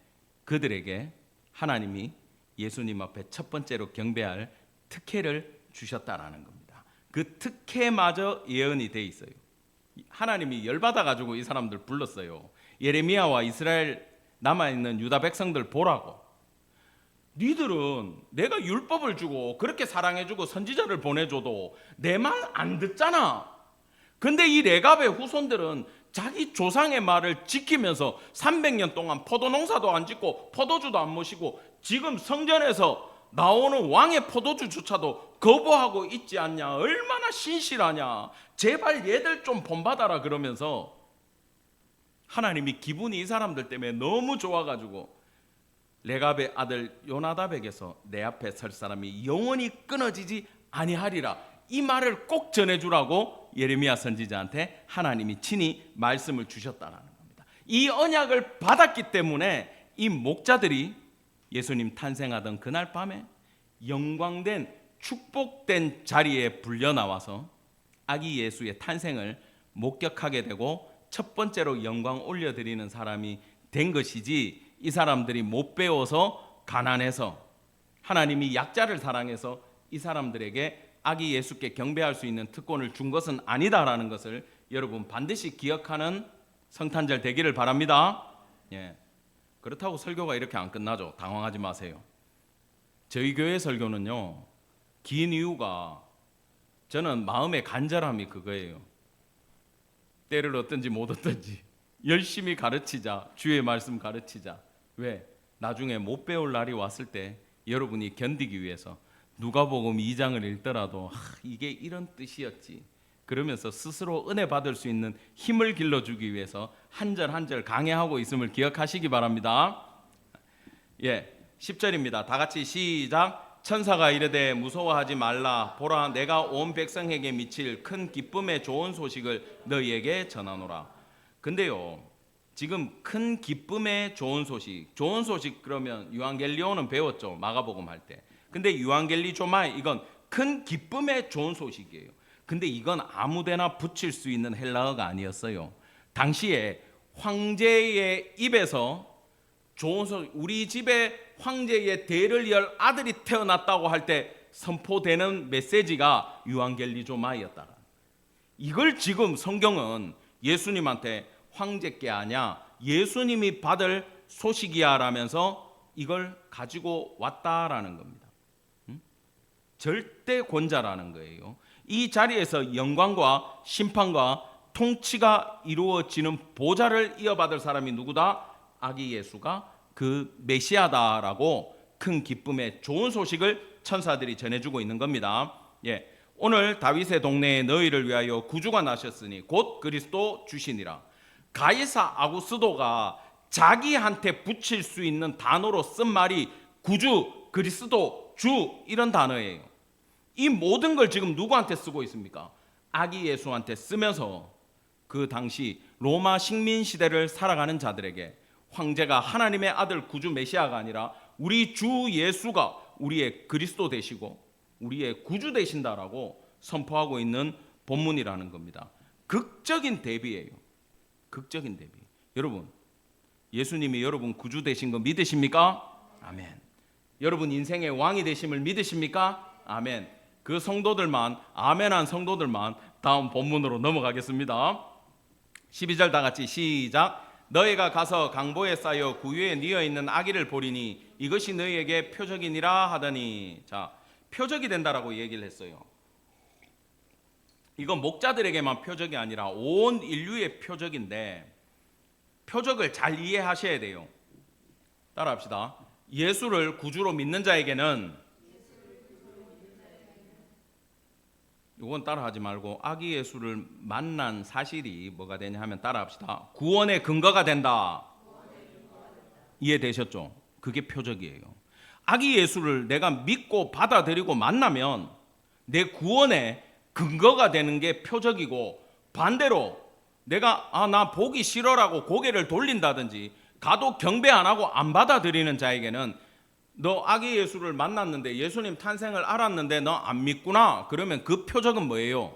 그들에게 하나님이 예수님 앞에 첫 번째로 경배할 특혜를 주셨다라는 겁니다. 그 특혜마저 예언이 돼 있어요. 하나님이 열받아 가지고 이 사람들 불렀어요. 예레미야와 이스라엘 남아있는 유다 백성들 보라고. 니들은 내가 율법을 주고 그렇게 사랑해주고 선지자를 보내줘도 내 말 안 듣잖아. 근데 이 레갑의 후손들은 자기 조상의 말을 지키면서 300년 동안 포도 농사도 안 짓고 포도주도 안 모시고 지금 성전에서 나오는 왕의 포도주조차도 거부하고 있지 않냐. 얼마나 신실하냐. 제발 얘들 좀 본받아라. 그러면서 하나님이 기분이 이 사람들 때문에 너무 좋아가지고 레갑의 아들 요나답에게서 내 앞에 설 사람이 영원히 끊어지지 아니하리라, 이 말을 꼭 전해주라고 예레미야 선지자한테 하나님이 친히 말씀을 주셨다는 겁니다. 이 언약을 받았기 때문에 이 목자들이 예수님 탄생하던 그날 밤에 영광된 축복된 자리에 불려 나와서 아기 예수의 탄생을 목격하게 되고 첫 번째로 영광 올려드리는 사람이 된 것이지, 이 사람들이 못 배워서 가난해서 하나님이 약자를 사랑해서 이 사람들에게 아기 예수께 경배할 수 있는 특권을 준 것은 아니다라는 것을 여러분 반드시 기억하는 성탄절 되기를 바랍니다. 예. 그렇다고 설교가 이렇게 안 끝나죠. 당황하지 마세요. 저희 교회 설교는요, 긴 이유가 저는 마음의 간절함이 그거예요. 때를 얻든지 못 얻든지 열심히 가르치자, 주의 말씀 가르치자. 왜? 나중에 못 배울 날이 왔을 때 여러분이 견디기 위해서 누가복음 2장을 읽더라도 이게 이런 뜻이었지 그러면서 스스로 은혜 받을 수 있는 힘을 길러주기 위해서 한 절 한 절 강해하고 있음을 기억하시기 바랍니다. 예, 10절입니다. 다 같이 시작. 천사가 이르되 무서워하지 말라. 보라, 내가 온 백성에게 미칠 큰 기쁨의 좋은 소식을 너희에게 전하노라. 근데요, 지금 큰 기쁨의 좋은 소식 그러면 유앙겔리오는 배웠죠, 마가복음 할 때. 근데 유앙겔리조마이, 이건 큰 기쁨의 좋은 소식이에요. 근데 이건 아무데나 붙일 수 있는 헬라어가 아니었어요. 당시에 황제의 입에서 좋은 소식, 우리 집에 황제의 대를 열 아들이 태어났다고 할 때 선포되는 메시지가 유앙겔리조마이였다. 이걸 지금 성경은 예수님한테 황제께 아냐, 예수님이 받을 소식이야 라면서 이걸 가지고 왔다라는 겁니다. 절대 권자라는 거예요. 이 자리에서 영광과 심판과 통치가 이루어지는 보좌를 이어받을 사람이 누구다? 아기 예수가 그 메시아다라고 큰 기쁨의 좋은 소식을 천사들이 전해주고 있는 겁니다. 예, 오늘 다윗의 동네에 너희를 위하여 구주가 나셨으니 곧 그리스도 주시니라. 가이사 아구스도가 자기한테 붙일 수 있는 단어로 쓴 말이 구주, 그리스도, 주 이런 단어예요. 이 모든 걸 지금 누구한테 쓰고 있습니까? 아기 예수한테 쓰면서 그 당시 로마 식민 시대를 살아가는 자들에게 황제가 하나님의 아들 구주 메시아가 아니라 우리 주 예수가 우리의 그리스도 되시고 우리의 구주 되신다라고 선포하고 있는 본문이라는 겁니다. 극적인 대비예요. 극적인 대비. 여러분, 예수님이 여러분 구주 되신 거 믿으십니까? 아멘. 여러분 인생의 왕이 되심을 믿으십니까? 아멘. 그 성도들만, 아멘한 성도들만 다음 본문으로 넘어가겠습니다. 12절 다 같이 시작. 너희가 가서 강보에 쌓여 구유에 뉘어 있는 아기를 보리니 이것이 너희에게 표적이니라 하더니, 자, 표적이 된다라고 얘기를 했어요. 이건 목자들에게만 표적이 아니라 온 인류의 표적인데, 표적을 잘 이해하셔야 돼요. 따라합시다. 예수를 구주로 믿는 자에게는, 이건 따라하지 말고 아기 예수를 만난 사실이 뭐가 되냐 하면 따라합시다. 구원의 근거가 된다. 이해되셨죠? 그게 표적이에요. 아기 예수를 내가 믿고 받아들이고 만나면 내 구원의 근거가 되는 게 표적이고, 반대로 내가 나 보기 싫어라고 고개를 돌린다든지 가도 경배 안 하고 안 받아들이는 자에게는 너 아기 예수를 만났는데 예수님 탄생을 알았는데 너 안 믿구나. 그러면 그 표적은 뭐예요?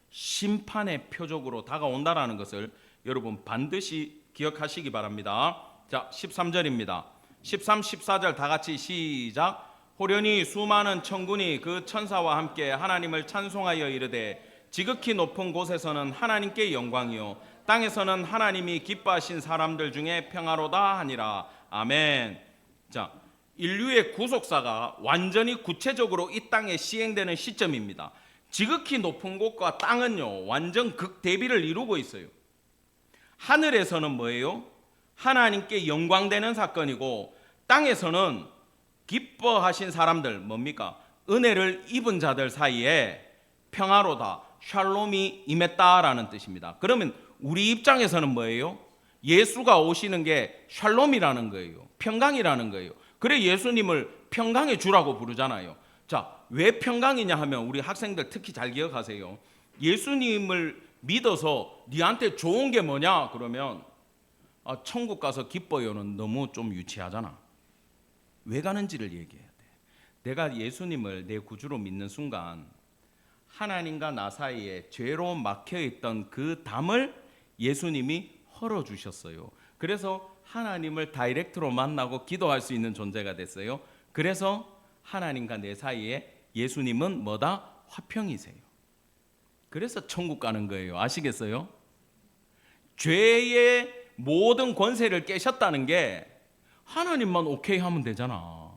심판의 표적으로 다가온다라는 것을 여러분 반드시 기억하시기 바랍니다. 자, 13절입니다. 13, 14절 다 같이 시작. 호련히 수많은 천군이 그 천사와 함께 하나님을 찬송하여 이르되 지극히 높은 곳에서는 하나님께 영광이요 땅에서는 하나님이 기뻐하신 사람들 중에 평화로다 하니라. 아멘. 자, 인류의 구속사가 완전히 구체적으로 이 땅에 시행되는 시점입니다. 지극히 높은 곳과 땅은요 완전 극대비를 이루고 있어요. 하늘에서는 뭐예요? 하나님께 영광되는 사건이고 땅에서는 기뻐하신 사람들 뭡니까? 은혜를 입은 자들 사이에 평화로다, 샬롬이 임했다라는 뜻입니다. 그러면 우리 입장에서는 뭐예요? 예수가 오시는 게 샬롬이라는 거예요. 평강이라는 거예요. 그래 예수님을 평강의 주라고 부르잖아요. 자, 왜 평강이냐 하면 우리 학생들 특히 잘 기억하세요. 예수님을 믿어서 니한테 좋은 게 뭐냐? 그러면 천국 가서 기뻐요는 너무 좀 유치하잖아. 왜 가는지를 얘기해야 돼. 내가 예수님을 내 구주로 믿는 순간 하나님과 나 사이에 죄로 막혀있던 그 담을 예수님이 헐어주셨어요. 그래서 하나님을 다이렉트로 만나고 기도할 수 있는 존재가 됐어요. 그래서 하나님과 내 사이에 예수님은 뭐다? 화평이세요. 그래서 천국 가는 거예요. 아시겠어요? 죄의 모든 권세를 깨셨다는 게 하나님만 오케이 하면 되잖아.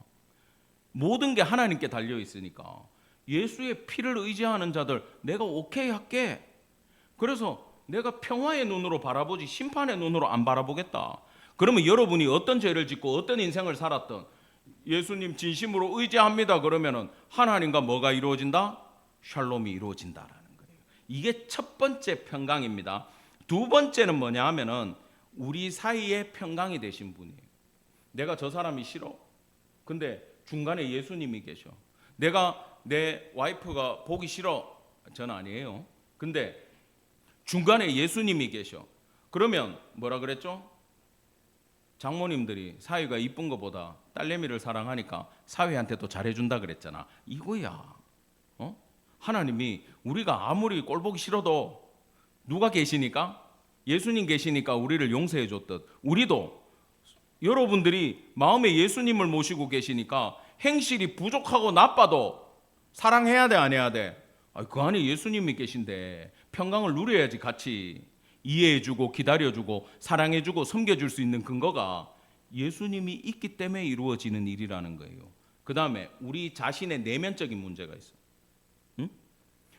모든 게 하나님께 달려 있으니까. 예수의 피를 의지하는 자들 내가 오케이 할게. 그래서 내가 평화의 눈으로 바라보지 심판의 눈으로 안 바라보겠다. 그러면 여러분이 어떤 죄를 짓고 어떤 인생을 살았던 예수님 진심으로 의지합니다. 그러면은 하나님과 뭐가 이루어진다? 샬롬이 이루어진다라는 거예요. 이게 첫 번째 평강입니다. 두 번째는 뭐냐 하면은 우리 사이에 평강이 되신 분이에요. 내가 저 사람이 싫어. 근데 중간에 예수님이 계셔. 내가 내 와이프가 보기 싫어. 전 아니에요. 근데 중간에 예수님이 계셔. 그러면 뭐라 그랬죠? 장모님들이 사위가 이쁜 것보다 딸내미를 사랑하니까 사위한테도 잘해준다 그랬잖아. 이거야. 하나님이 우리가 아무리 꼴 보기 싫어도 누가 계시니까? 예수님 계시니까 우리를 용서해 줬듯 우리도 여러분들이 마음에 예수님을 모시고 계시니까 행실이 부족하고 나빠도 사랑해야 돼, 안 해야 돼? 그 안에 예수님이 계신데 평강을 누려야지. 같이 이해해주고 기다려주고 사랑해주고 섬겨줄 수 있는 근거가 예수님이 있기 때문에 이루어지는 일이라는 거예요. 그 다음에 우리 자신의 내면적인 문제가 있어. 응?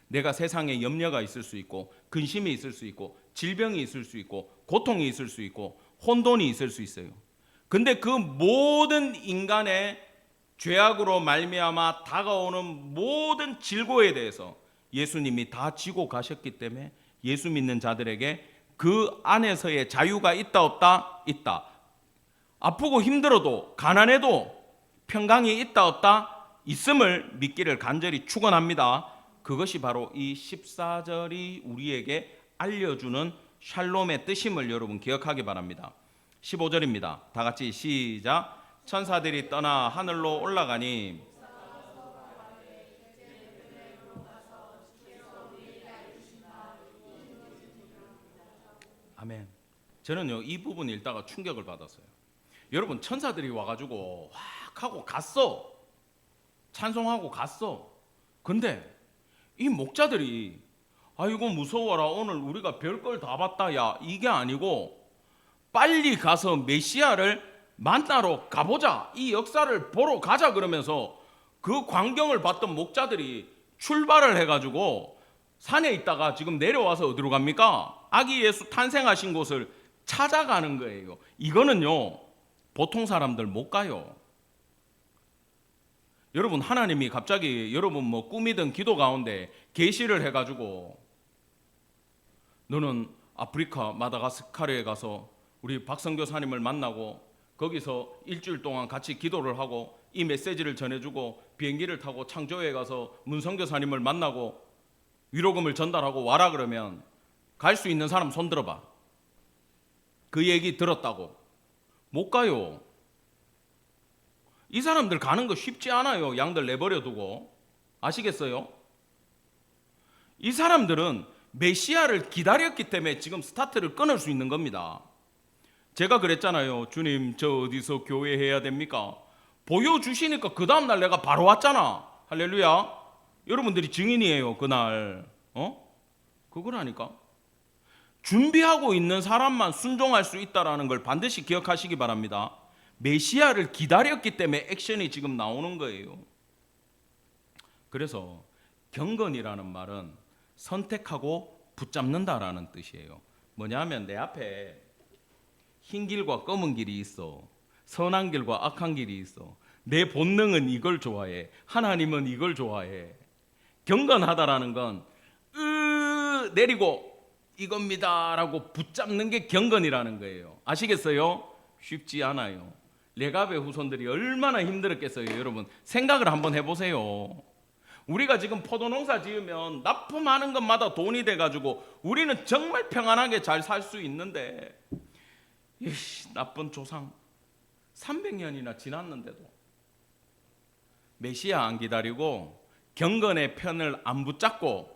내가 세상에 염려가 있을 수 있고 근심이 있을 수 있고 질병이 있을 수 있고 고통이 있을 수 있고 혼돈이 있을 수 있어요. 근데 그 모든 인간의 죄악으로 말미암아 다가오는 모든 질고에 대해서 예수님이 다 지고 가셨기 때문에 예수 믿는 자들에게 그 안에서의 자유가 있다 없다? 있다. 아프고 힘들어도 가난해도 평강이 있다 없다? 있음을 믿기를 간절히 축원합니다. 그것이 바로 이 14절이 우리에게 알려주는 샬롬의 뜻임을 여러분 기억하기 바랍니다. 15절입니다. 다 같이 시작. 천사들이 떠나 하늘로 올라가니 아멘. 저는요 이 부분 읽다가 충격을 받았어요. 여러분 천사들이 와가지고 확 하고 갔어. 찬송하고 갔어. 근데 이 목자들이 아이고 무서워라 오늘 우리가 별걸 다 봤다 야 이게 아니고 빨리 가서 메시아를 만나러 가보자. 이 역사를 보러 가자 그러면서 그 광경을 봤던 목자들이 출발을 해가지고 산에 있다가 지금 내려와서 어디로 갑니까? 아기 예수 탄생하신 곳을 찾아가는 거예요. 이거는요 보통 사람들 못 가요. 여러분 하나님이 갑자기 여러분 뭐 꿈이든 기도 가운데 계시를 해가지고 너는 아프리카 마다가스카르에 가서 우리 박성교사님을 만나고 거기서 일주일 동안 같이 기도를 하고 이 메시지를 전해주고 비행기를 타고 창조에 가서 문성교사님을 만나고 위로금을 전달하고 와라 그러면 갈 수 있는 사람 손 들어봐. 그 얘기 들었다고. 못 가요. 이 사람들 가는 거 쉽지 않아요. 양들 내버려 두고. 아시겠어요? 이 사람들은 메시아를 기다렸기 때문에 지금 스타트를 끊을 수 있는 겁니다. 제가 그랬잖아요. 주님, 저 어디서 교회 해야 됩니까? 보여주시니까 그 다음날 내가 바로 왔잖아. 할렐루야. 여러분들이 증인이에요. 그날. 그거라니까. 준비하고 있는 사람만 순종할 수 있다는 걸 반드시 기억하시기 바랍니다. 메시아를 기다렸기 때문에 액션이 지금 나오는 거예요. 그래서 경건이라는 말은 선택하고 붙잡는다라는 뜻이에요. 뭐냐면 내 앞에 흰 길과 검은 길이 있어. 선한 길과 악한 길이 있어. 내 본능은 이걸 좋아해. 하나님은 이걸 좋아해. 경건하다라는 건 내리고 이겁니다라고 붙잡는 게 경건이라는 거예요. 아시겠어요? 쉽지 않아요. 레갑의 후손들이 얼마나 힘들었겠어요. 여러분 생각을 한번 해보세요. 우리가 지금 포도농사 지으면 납품하는 것마다 돈이 돼가지고 우리는 정말 평안하게 잘 살 수 있는데 나쁜 조상 300년이나 지났는데도 메시아 안 기다리고 경건의 편을 안 붙잡고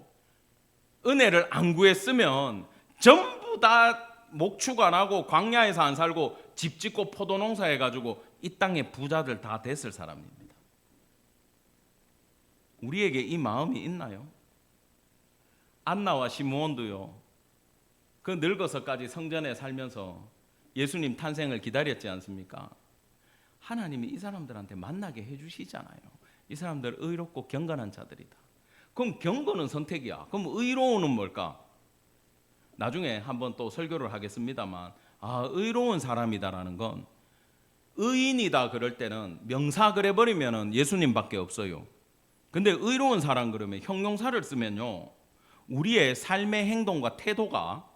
은혜를 안 구했으면 전부 다 목축 안 하고 광야에서 안 살고 집 짓고 포도농사 해가지고 이 땅의 부자들 다 됐을 사람입니다. 우리에게 이 마음이 있나요? 안나와 시므온도요. 그 늙어서까지 성전에 살면서 예수님 탄생을 기다렸지 않습니까? 하나님이 이 사람들한테 만나게 해주시잖아요. 이 사람들 의롭고 경건한 자들이다. 그럼 경건은 선택이야. 그럼 의로움은 뭘까? 나중에 한번 또 설교를 하겠습니다만 의로운 사람이다라는 건 의인이다 그럴 때는 명사 그래버리면 예수님밖에 없어요. 근데 의로운 사람 그러면 형용사를 쓰면요, 우리의 삶의 행동과 태도가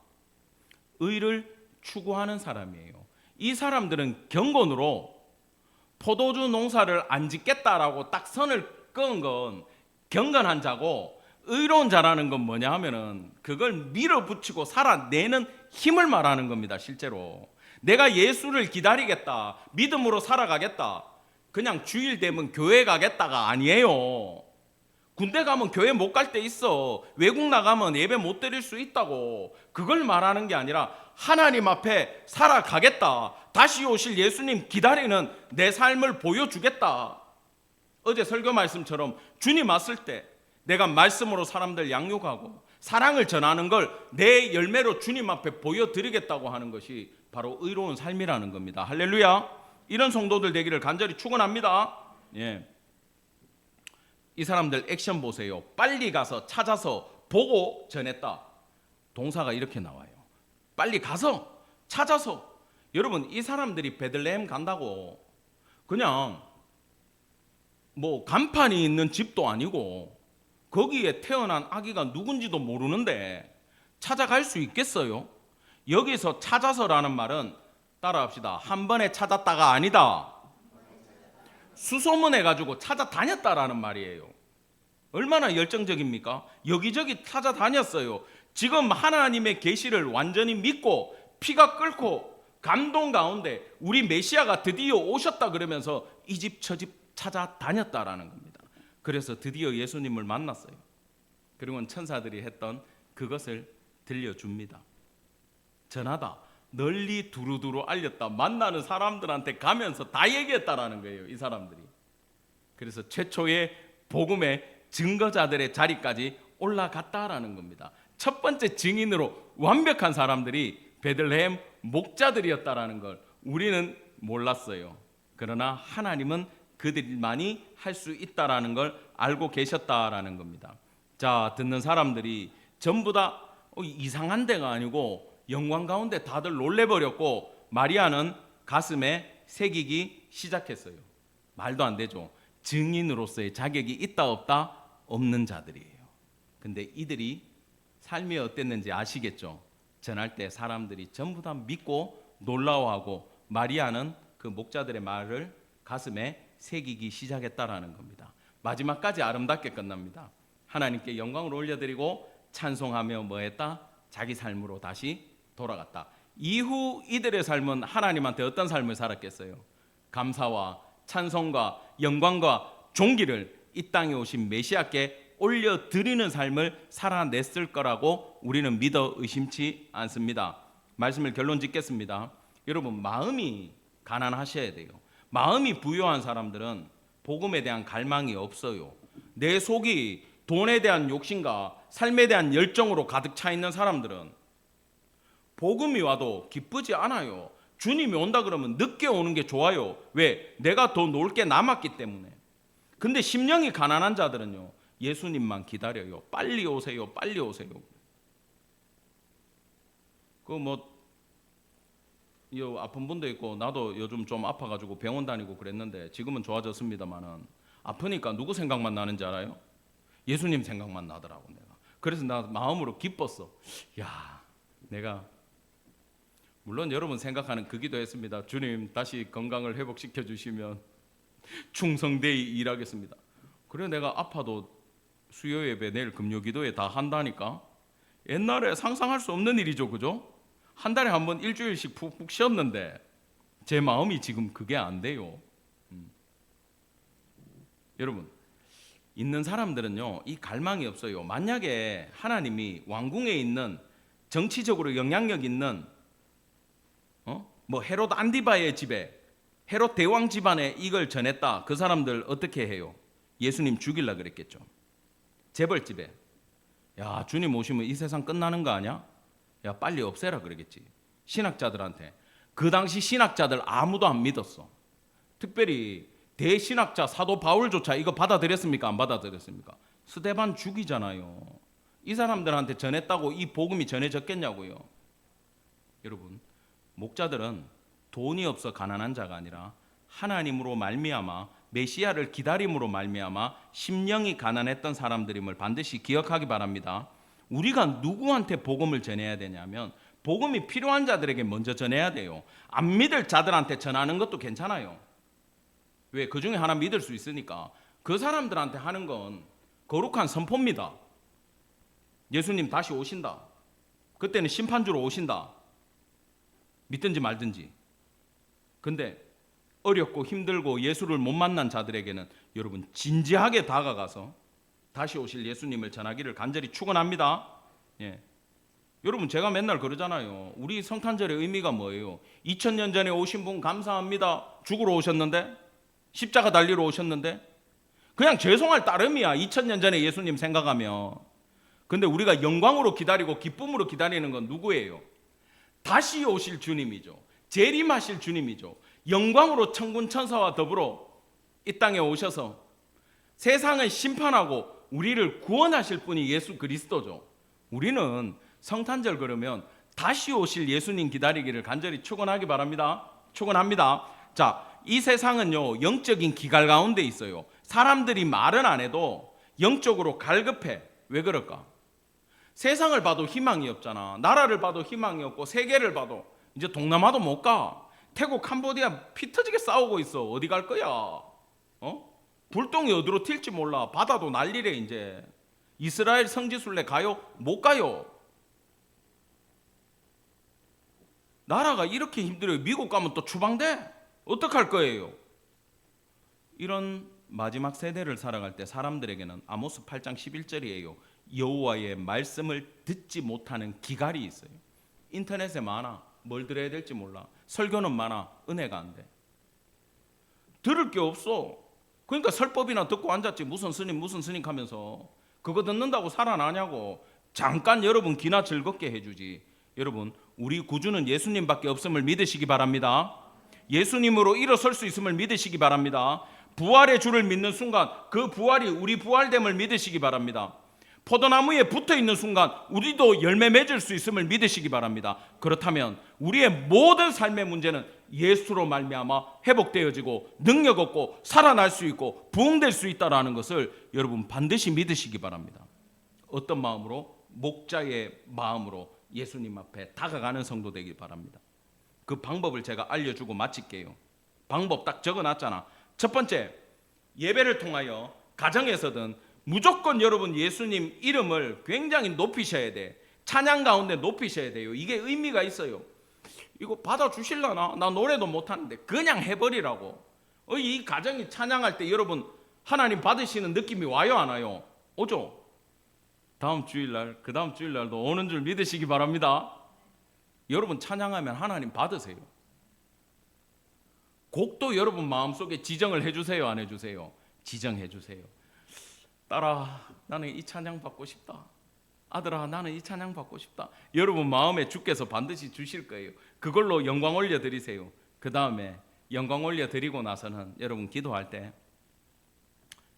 의를 추구하는 사람이에요. 이 사람들은 경건으로 포도주 농사를 안 짓겠다라고 딱 선을 그은 건 경건한 자고, 의로운 자라는 건 뭐냐 하면은 그걸 밀어붙이고 살아내는 힘을 말하는 겁니다. 실제로 내가 예수를 기다리겠다, 믿음으로 살아가겠다, 그냥 주일 되면 교회 가겠다가 아니에요. 군대 가면 교회 못 갈 때 있어. 외국 나가면 예배 못 드릴 수 있다고. 그걸 말하는 게 아니라 하나님 앞에 살아가겠다, 다시 오실 예수님 기다리는 내 삶을 보여주겠다. 어제 설교 말씀처럼 주님 왔을 때 내가 말씀으로 사람들 양육하고 사랑을 전하는 걸 내 열매로 주님 앞에 보여드리겠다고 하는 것이 바로 의로운 삶이라는 겁니다. 할렐루야. 이런 성도들 되기를 간절히 축원합니다. 예. 이 사람들 액션 보세요. 빨리 가서 찾아서 보고 전했다. 동사가 이렇게 나와요. 빨리 가서 찾아서. 여러분, 이 사람들이 베들레헴 간다고 그냥 뭐 간판이 있는 집도 아니고 거기에 태어난 아기가 누군지도 모르는데 찾아갈 수 있겠어요? 여기서 찾아서라는 말은 따라합시다. 한 번에 찾았다가 아니다. 수소문해가지고 찾아다녔다라는 말이에요. 얼마나 열정적입니까? 여기저기 찾아다녔어요. 지금 하나님의 계시를 완전히 믿고 피가 끓고 감동 가운데 우리 메시아가 드디어 오셨다 그러면서 이 집 저 집 찾아다녔다라는 겁니다. 그래서 드디어 예수님을 만났어요. 그리고는 천사들이 했던 그것을 들려줍니다. 전하다, 널리 두루두루 알렸다, 만나는 사람들한테 가면서 다 얘기했다라는 거예요. 이 사람들이. 그래서 최초의 복음의 증거자들의 자리까지 올라갔다라는 겁니다. 첫 번째 증인으로 완벽한 사람들이 베들레헴 목자들이었다라는 걸 우리는 몰랐어요. 그러나 하나님은 그들만이 할 수 있다라는 걸 알고 계셨다라는 겁니다. 자, 듣는 사람들이 전부 다 이상한 데가 아니고 영광 가운데 다들 놀래버렸고 마리아는 가슴에 새기기 시작했어요. 말도 안 되죠. 증인으로서의 자격이 있다 없다? 없는 자들이에요. 근데 이들이 삶이 어땠는지 아시겠죠? 전할 때 사람들이 전부 다 믿고 놀라워하고 마리아는 그 목자들의 말을 가슴에 새기기 시작했다라는 겁니다. 마지막까지 아름답게 끝납니다. 하나님께 영광을 올려드리고 찬송하며 뭐했다? 자기 삶으로 다시 돌아갔다. 이후 이들의 삶은 하나님한테 어떤 삶을 살았겠어요? 감사와 찬송과 영광과 존귀를 이 땅에 오신 메시아께 올려드리는 삶을 살아냈을 거라고 우리는 믿어 의심치 않습니다. 말씀을 결론 짓겠습니다. 여러분, 마음이 가난하셔야 돼요. 마음이 부유한 사람들은 복음에 대한 갈망이 없어요. 내 속이 돈에 대한 욕심과 삶에 대한 열정으로 가득 차 있는 사람들은 복음이 와도 기쁘지 않아요. 주님이 온다 그러면 늦게 오는 게 좋아요. 왜? 내가 더 놀 게 남았기 때문에. 근데 심령이 가난한 자들은요, 예수님만 기다려요. 빨리 오세요, 빨리 오세요. 아픈 분도 있고, 나도 요즘 좀 아파가지고 병원 다니고 그랬는데 지금은 좋아졌습니다만은, 아프니까 누구 생각만 나는지 알아요? 예수님 생각만 나더라고. 내가 그래서 나 마음으로 기뻤어. 야, 내가 물론 여러분 생각하는 그 기도했습니다. 주님, 다시 건강을 회복시켜 주시면 충성되이 일하겠습니다. 그래, 내가 아파도 수요 예배 내일 금요 기도회 다 한다니까. 옛날에 상상할 수 없는 일이죠, 그죠? 한 달에 한 번 일주일씩 푹푹 쉬었는데 제 마음이 지금 그게 안 돼요. 여러분, 있는 사람들은요, 이 갈망이 없어요. 만약에 하나님이 왕궁에 있는 정치적으로 영향력 있는 헤롯 안디바의 집에, 헤롯 대왕 집안에 이걸 전했다. 그 사람들 어떻게 해요? 예수님 죽이려 그랬겠죠. 재벌집에, 야, 주님 오시면 이 세상 끝나는 거 아니야? 야, 빨리 없애라 그러겠지. 신학자들한테. 그 당시 신학자들 아무도 안 믿었어. 특별히 대신학자 사도 바울조차 이거 받아들였습니까? 안 받아들였습니까? 스데반 죽이잖아요. 이 사람들한테 전했다고 이 복음이 전해졌겠냐고요. 여러분, 목자들은 돈이 없어 가난한 자가 아니라 하나님으로 말미암아 메시아를 기다림으로 말미암아 심령이 가난했던 사람들임을 반드시 기억하기 바랍니다. 우리가 누구한테 복음을 전해야 되냐면 복음이 필요한 자들에게 먼저 전해야 돼요. 안 믿을 자들한테 전하는 것도 괜찮아요. 왜? 그 중에 하나 믿을 수 있으니까. 그 사람들한테 하는 건 거룩한 선포입니다. 예수님 다시 오신다. 그때는 심판주로 오신다. 믿든지 말든지. 근데 어렵고 힘들고 예수를 못 만난 자들에게는 여러분 진지하게 다가가서 다시 오실 예수님을 전하기를 간절히 축원합니다. 예. 여러분, 제가 맨날 그러잖아요. 우리 성탄절의 의미가 뭐예요? 2000년 전에 오신 분 감사합니다. 죽으러 오셨는데, 십자가 달리러 오셨는데, 그냥 죄송할 따름이야. 2000년 전에 예수님 생각하면. 근데 우리가 영광으로 기다리고 기쁨으로 기다리는 건 누구예요? 다시 오실 주님이죠. 재림하실 주님이죠. 영광으로 천군 천사와 더불어 이 땅에 오셔서 세상을 심판하고 우리를 구원하실 분이 예수 그리스도죠. 우리는 성탄절 그러면 다시 오실 예수님 기다리기를 간절히 축원하기 바랍니다. 축원합니다. 자, 이 세상은요, 영적인 기갈 가운데 있어요. 사람들이 말은 안 해도 영적으로 갈급해. 왜 그럴까? 세상을 봐도 희망이 없잖아. 나라를 봐도 희망이 없고, 세계를 봐도 이제 동남아도 못 가. 태국, 캄보디아 피 터지게 싸우고 있어. 어디 갈 거야? 불똥이 어디로 튈지 몰라. 바다도 난리래. 이제 이스라엘 성지순례 가요? 못 가요. 나라가 이렇게 힘들어요. 미국 가면 또 추방돼? 어떡할 거예요? 이런 마지막 세대를 살아갈 때 사람들에게는 아모스 8장 11절이에요. 여호와의 말씀을 듣지 못하는 기갈이 있어요. 인터넷에 많아. 뭘 들어야 될지 몰라. 설교는 많아. 은혜가 안 돼. 들을 게 없어. 그러니까 설법이나 듣고 앉았지. 무슨 스님 하면서 그거 듣는다고 살아나냐고. 잠깐 여러분 기나 즐겁게 해주지. 여러분, 우리 구주는 예수님밖에 없음을 믿으시기 바랍니다. 예수님으로 일어설 수 있음을 믿으시기 바랍니다. 부활의 주를 믿는 순간 그 부활이 우리 부활됨을 믿으시기 바랍니다. 포도나무에 붙어있는 순간 우리도 열매 맺을 수 있음을 믿으시기 바랍니다. 그렇다면 우리의 모든 삶의 문제는 예수로 말미암아 회복되어지고 능력 얻고 살아날 수 있고 부흥될 수 있다는 것을 여러분 반드시 믿으시기 바랍니다. 어떤 마음으로? 목자의 마음으로 예수님 앞에 다가가는 성도 되길 바랍니다. 그 방법을 제가 알려주고 마칠게요. 방법 딱 적어놨잖아. 첫 번째, 예배를 통하여 가정에서든 무조건 여러분 예수님 이름을 굉장히 높이셔야 돼. 찬양 가운데 높이셔야 돼요. 이게 의미가 있어요. 이거 받아주실라나? 나 노래도 못하는데 그냥 해버리라고. 이 가정이 찬양할 때 여러분 하나님 받으시는 느낌이 와요 안 와요? 오죠? 다음 주일날 그 다음 주일날도 오는 줄 믿으시기 바랍니다. 여러분 찬양하면 하나님 받으세요. 곡도 여러분 마음속에 지정을 해주세요 안 해주세요? 지정해주세요. 딸아 나는 이 찬양 받고 싶다. 아들아 나는 이 찬양 받고 싶다. 여러분 마음에 주께서 반드시 주실 거예요. 그걸로 영광 올려드리세요. 그 다음에 영광 올려드리고 나서는 여러분 기도할 때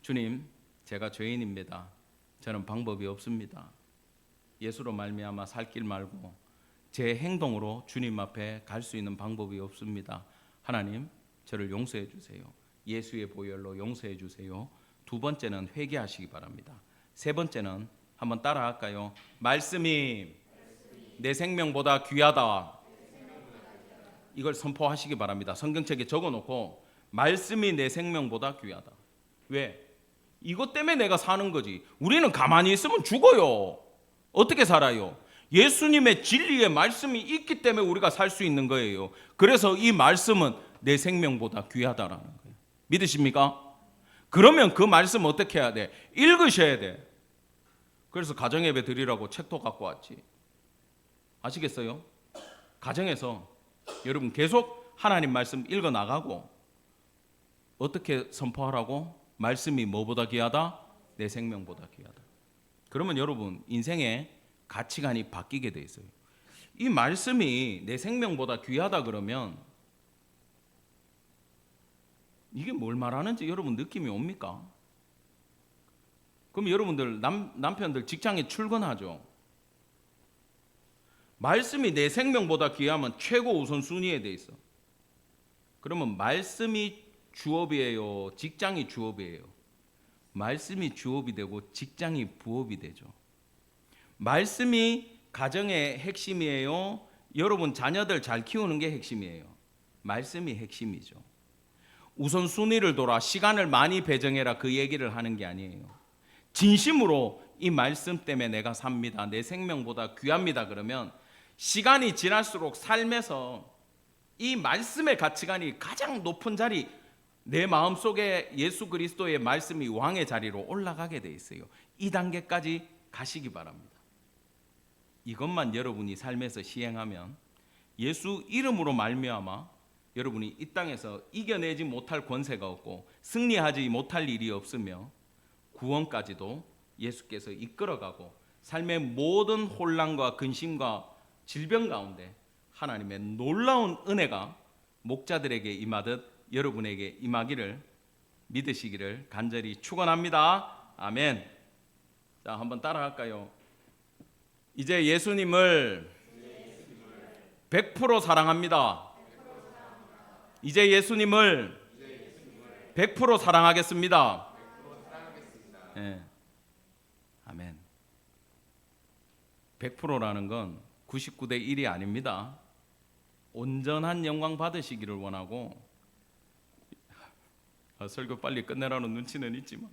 주님 제가 죄인입니다. 저는 방법이 없습니다. 예수로 말미암아 살 길 말고 제 행동으로 주님 앞에 갈 수 있는 방법이 없습니다. 하나님 저를 용서해 주세요. 예수의 보혈로 용서해 주세요. 두 번째는 회개하시기 바랍니다. 세 번째는 한번 따라할까요? 말씀이 내 생명보다 귀하다. 이걸 선포하시기 바랍니다. 성경책에 적어놓고 말씀이 내 생명보다 귀하다. 왜? 이것 때문에 내가 사는 거지. 우리는 가만히 있으면 죽어요. 어떻게 살아요? 예수님의 진리의 말씀이 있기 때문에 우리가 살 수 있는 거예요. 그래서 이 말씀은 내 생명보다 귀하다라는 거예요. 믿으십니까? 그러면 그 말씀 어떻게 해야 돼? 읽으셔야 돼. 그래서 가정예배 드리라고 책도 갖고 왔지. 아시겠어요? 가정에서 여러분 계속 하나님 말씀 읽어 나가고 어떻게 선포하라고? 말씀이 뭐보다 귀하다? 내 생명보다 귀하다. 그러면 여러분 인생의 가치관이 바뀌게 돼 있어요. 이 말씀이 내 생명보다 귀하다 그러면 이게 뭘 말하는지 여러분 느낌이 옵니까? 그럼 여러분들 남편들 직장에 출근하죠. 말씀이 내 생명보다 귀하면 최고 우선순위에 돼 있어. 그러면 말씀이 주업이에요? 직장이 주업이에요? 말씀이 주업이 되고 직장이 부업이 되죠. 말씀이 가정의 핵심이에요? 여러분 자녀들 잘 키우는 게 핵심이에요? 말씀이 핵심이죠. 우선순위를 돌아 시간을 많이 배정해라 그 얘기를 하는 게 아니에요. 진심으로 이 말씀 때문에 내가 삽니다. 내 생명보다 귀합니다. 그러면 시간이 지날수록 삶에서 이 말씀의 가치관이 가장 높은 자리, 내 마음속에 예수 그리스도의 말씀이 왕의 자리로 올라가게 돼 있어요. 이 단계까지 가시기 바랍니다. 이것만 여러분이 삶에서 시행하면 예수 이름으로 말미암아 여러분이 이 땅에서 이겨내지 못할 권세가 없고 승리하지 못할 일이 없으며 구원까지도 예수께서 이끌어가고 삶의 모든 혼란과 근심과 질병 가운데 하나님의 놀라운 은혜가 목자들에게 임하듯 여러분에게 임하기를 믿으시기를 간절히 축원합니다. 아멘. 자, 한번 따라할까요? 이제 예수님을 100% 사랑합니다. 이제 예수님을 100% 사랑하겠습니다. 네. 아멘. 100%라는 건 99대 1이 아닙니다. 온전한 영광 받으시기를 원하고 설교 빨리 끝내라는 눈치는 있지만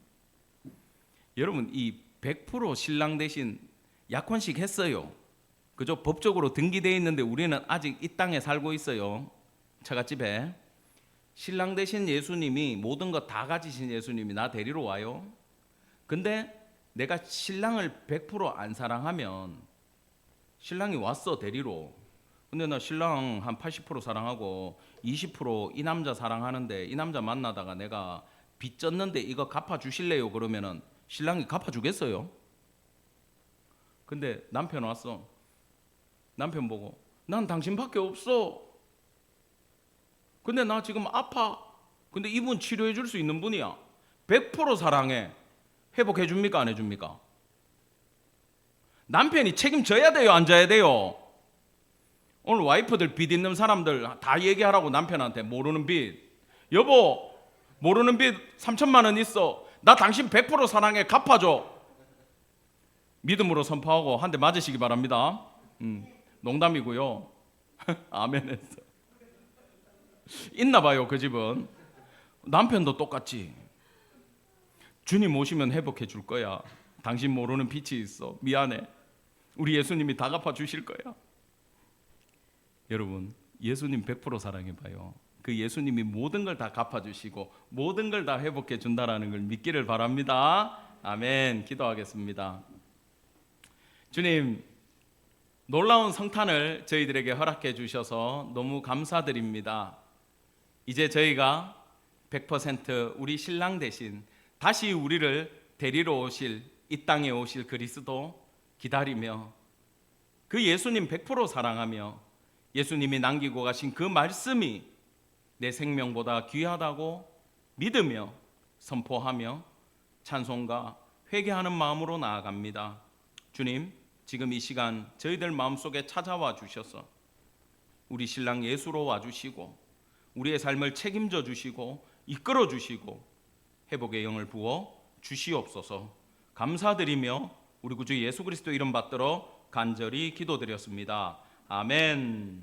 여러분 이 100% 신랑 대신 약혼식 했어요. 그죠? 법적으로 등기되어 있는데 우리는 아직 이 땅에 살고 있어요. 처갓집에. 신랑 대신 예수님이 모든 것 다 가지신 예수님이 나 데리러 와요. 근데 내가 신랑을 100% 안 사랑하면 신랑이 왔어 데리러. 근데 나 신랑 한 80% 사랑하고 20% 이 남자 사랑하는데 이 남자 만나다가 내가 빚 졌는데 이거 갚아주실래요? 그러면은 신랑이 갚아주겠어요? 근데 남편 왔어. 남편 보고 난 당신밖에 없어. 근데 나 지금 아파. 근데 이분 치료해 줄 수 있는 분이야. 100% 사랑해. 회복해 줍니까? 안 해줍니까? 남편이 책임져야 돼요? 안 져야 돼요? 오늘 와이프들 빚 있는 사람들 다 얘기하라고 남편한테. 모르는 빚. 여보 모르는 빚 3천만 원 있어. 나 당신 100% 사랑해. 갚아줘. 믿음으로 선포하고 한 대 맞으시기 바랍니다. 농담이고요. 아멘 했어. 있나 봐요 그 집은. 남편도 똑같지. 주님 오시면 회복해 줄 거야. 당신 모르는 빚이 있어. 미안해. 우리 예수님이 다 갚아 주실 거야. 여러분, 예수님 100% 사랑해봐요. 그 예수님이 모든 걸 다 갚아주시고 모든 걸 다 회복해 준다라는 걸 믿기를 바랍니다. 아멘. 기도하겠습니다. 주님, 놀라운 성탄을 저희들에게 허락해 주셔서 너무 감사드립니다. 이제 저희가 100% 우리 신랑 대신 다시 우리를 데리러 오실, 이 땅에 오실 그리스도 기다리며 그 예수님 100% 사랑하며 예수님이 남기고 가신 그 말씀이 내 생명보다 귀하다고 믿으며 선포하며 찬송과 회개하는 마음으로 나아갑니다. 주님, 지금 이 시간 저희들 마음속에 찾아와 주셔서 우리 신랑 예수로 와주시고 우리의 삶을 책임져 주시고 이끌어 주시고 회복의 영을 부어 주시옵소서. 감사드리며 우리 구주 예수 그리스도 이름 받들어 간절히 기도드렸습니다. 아멘.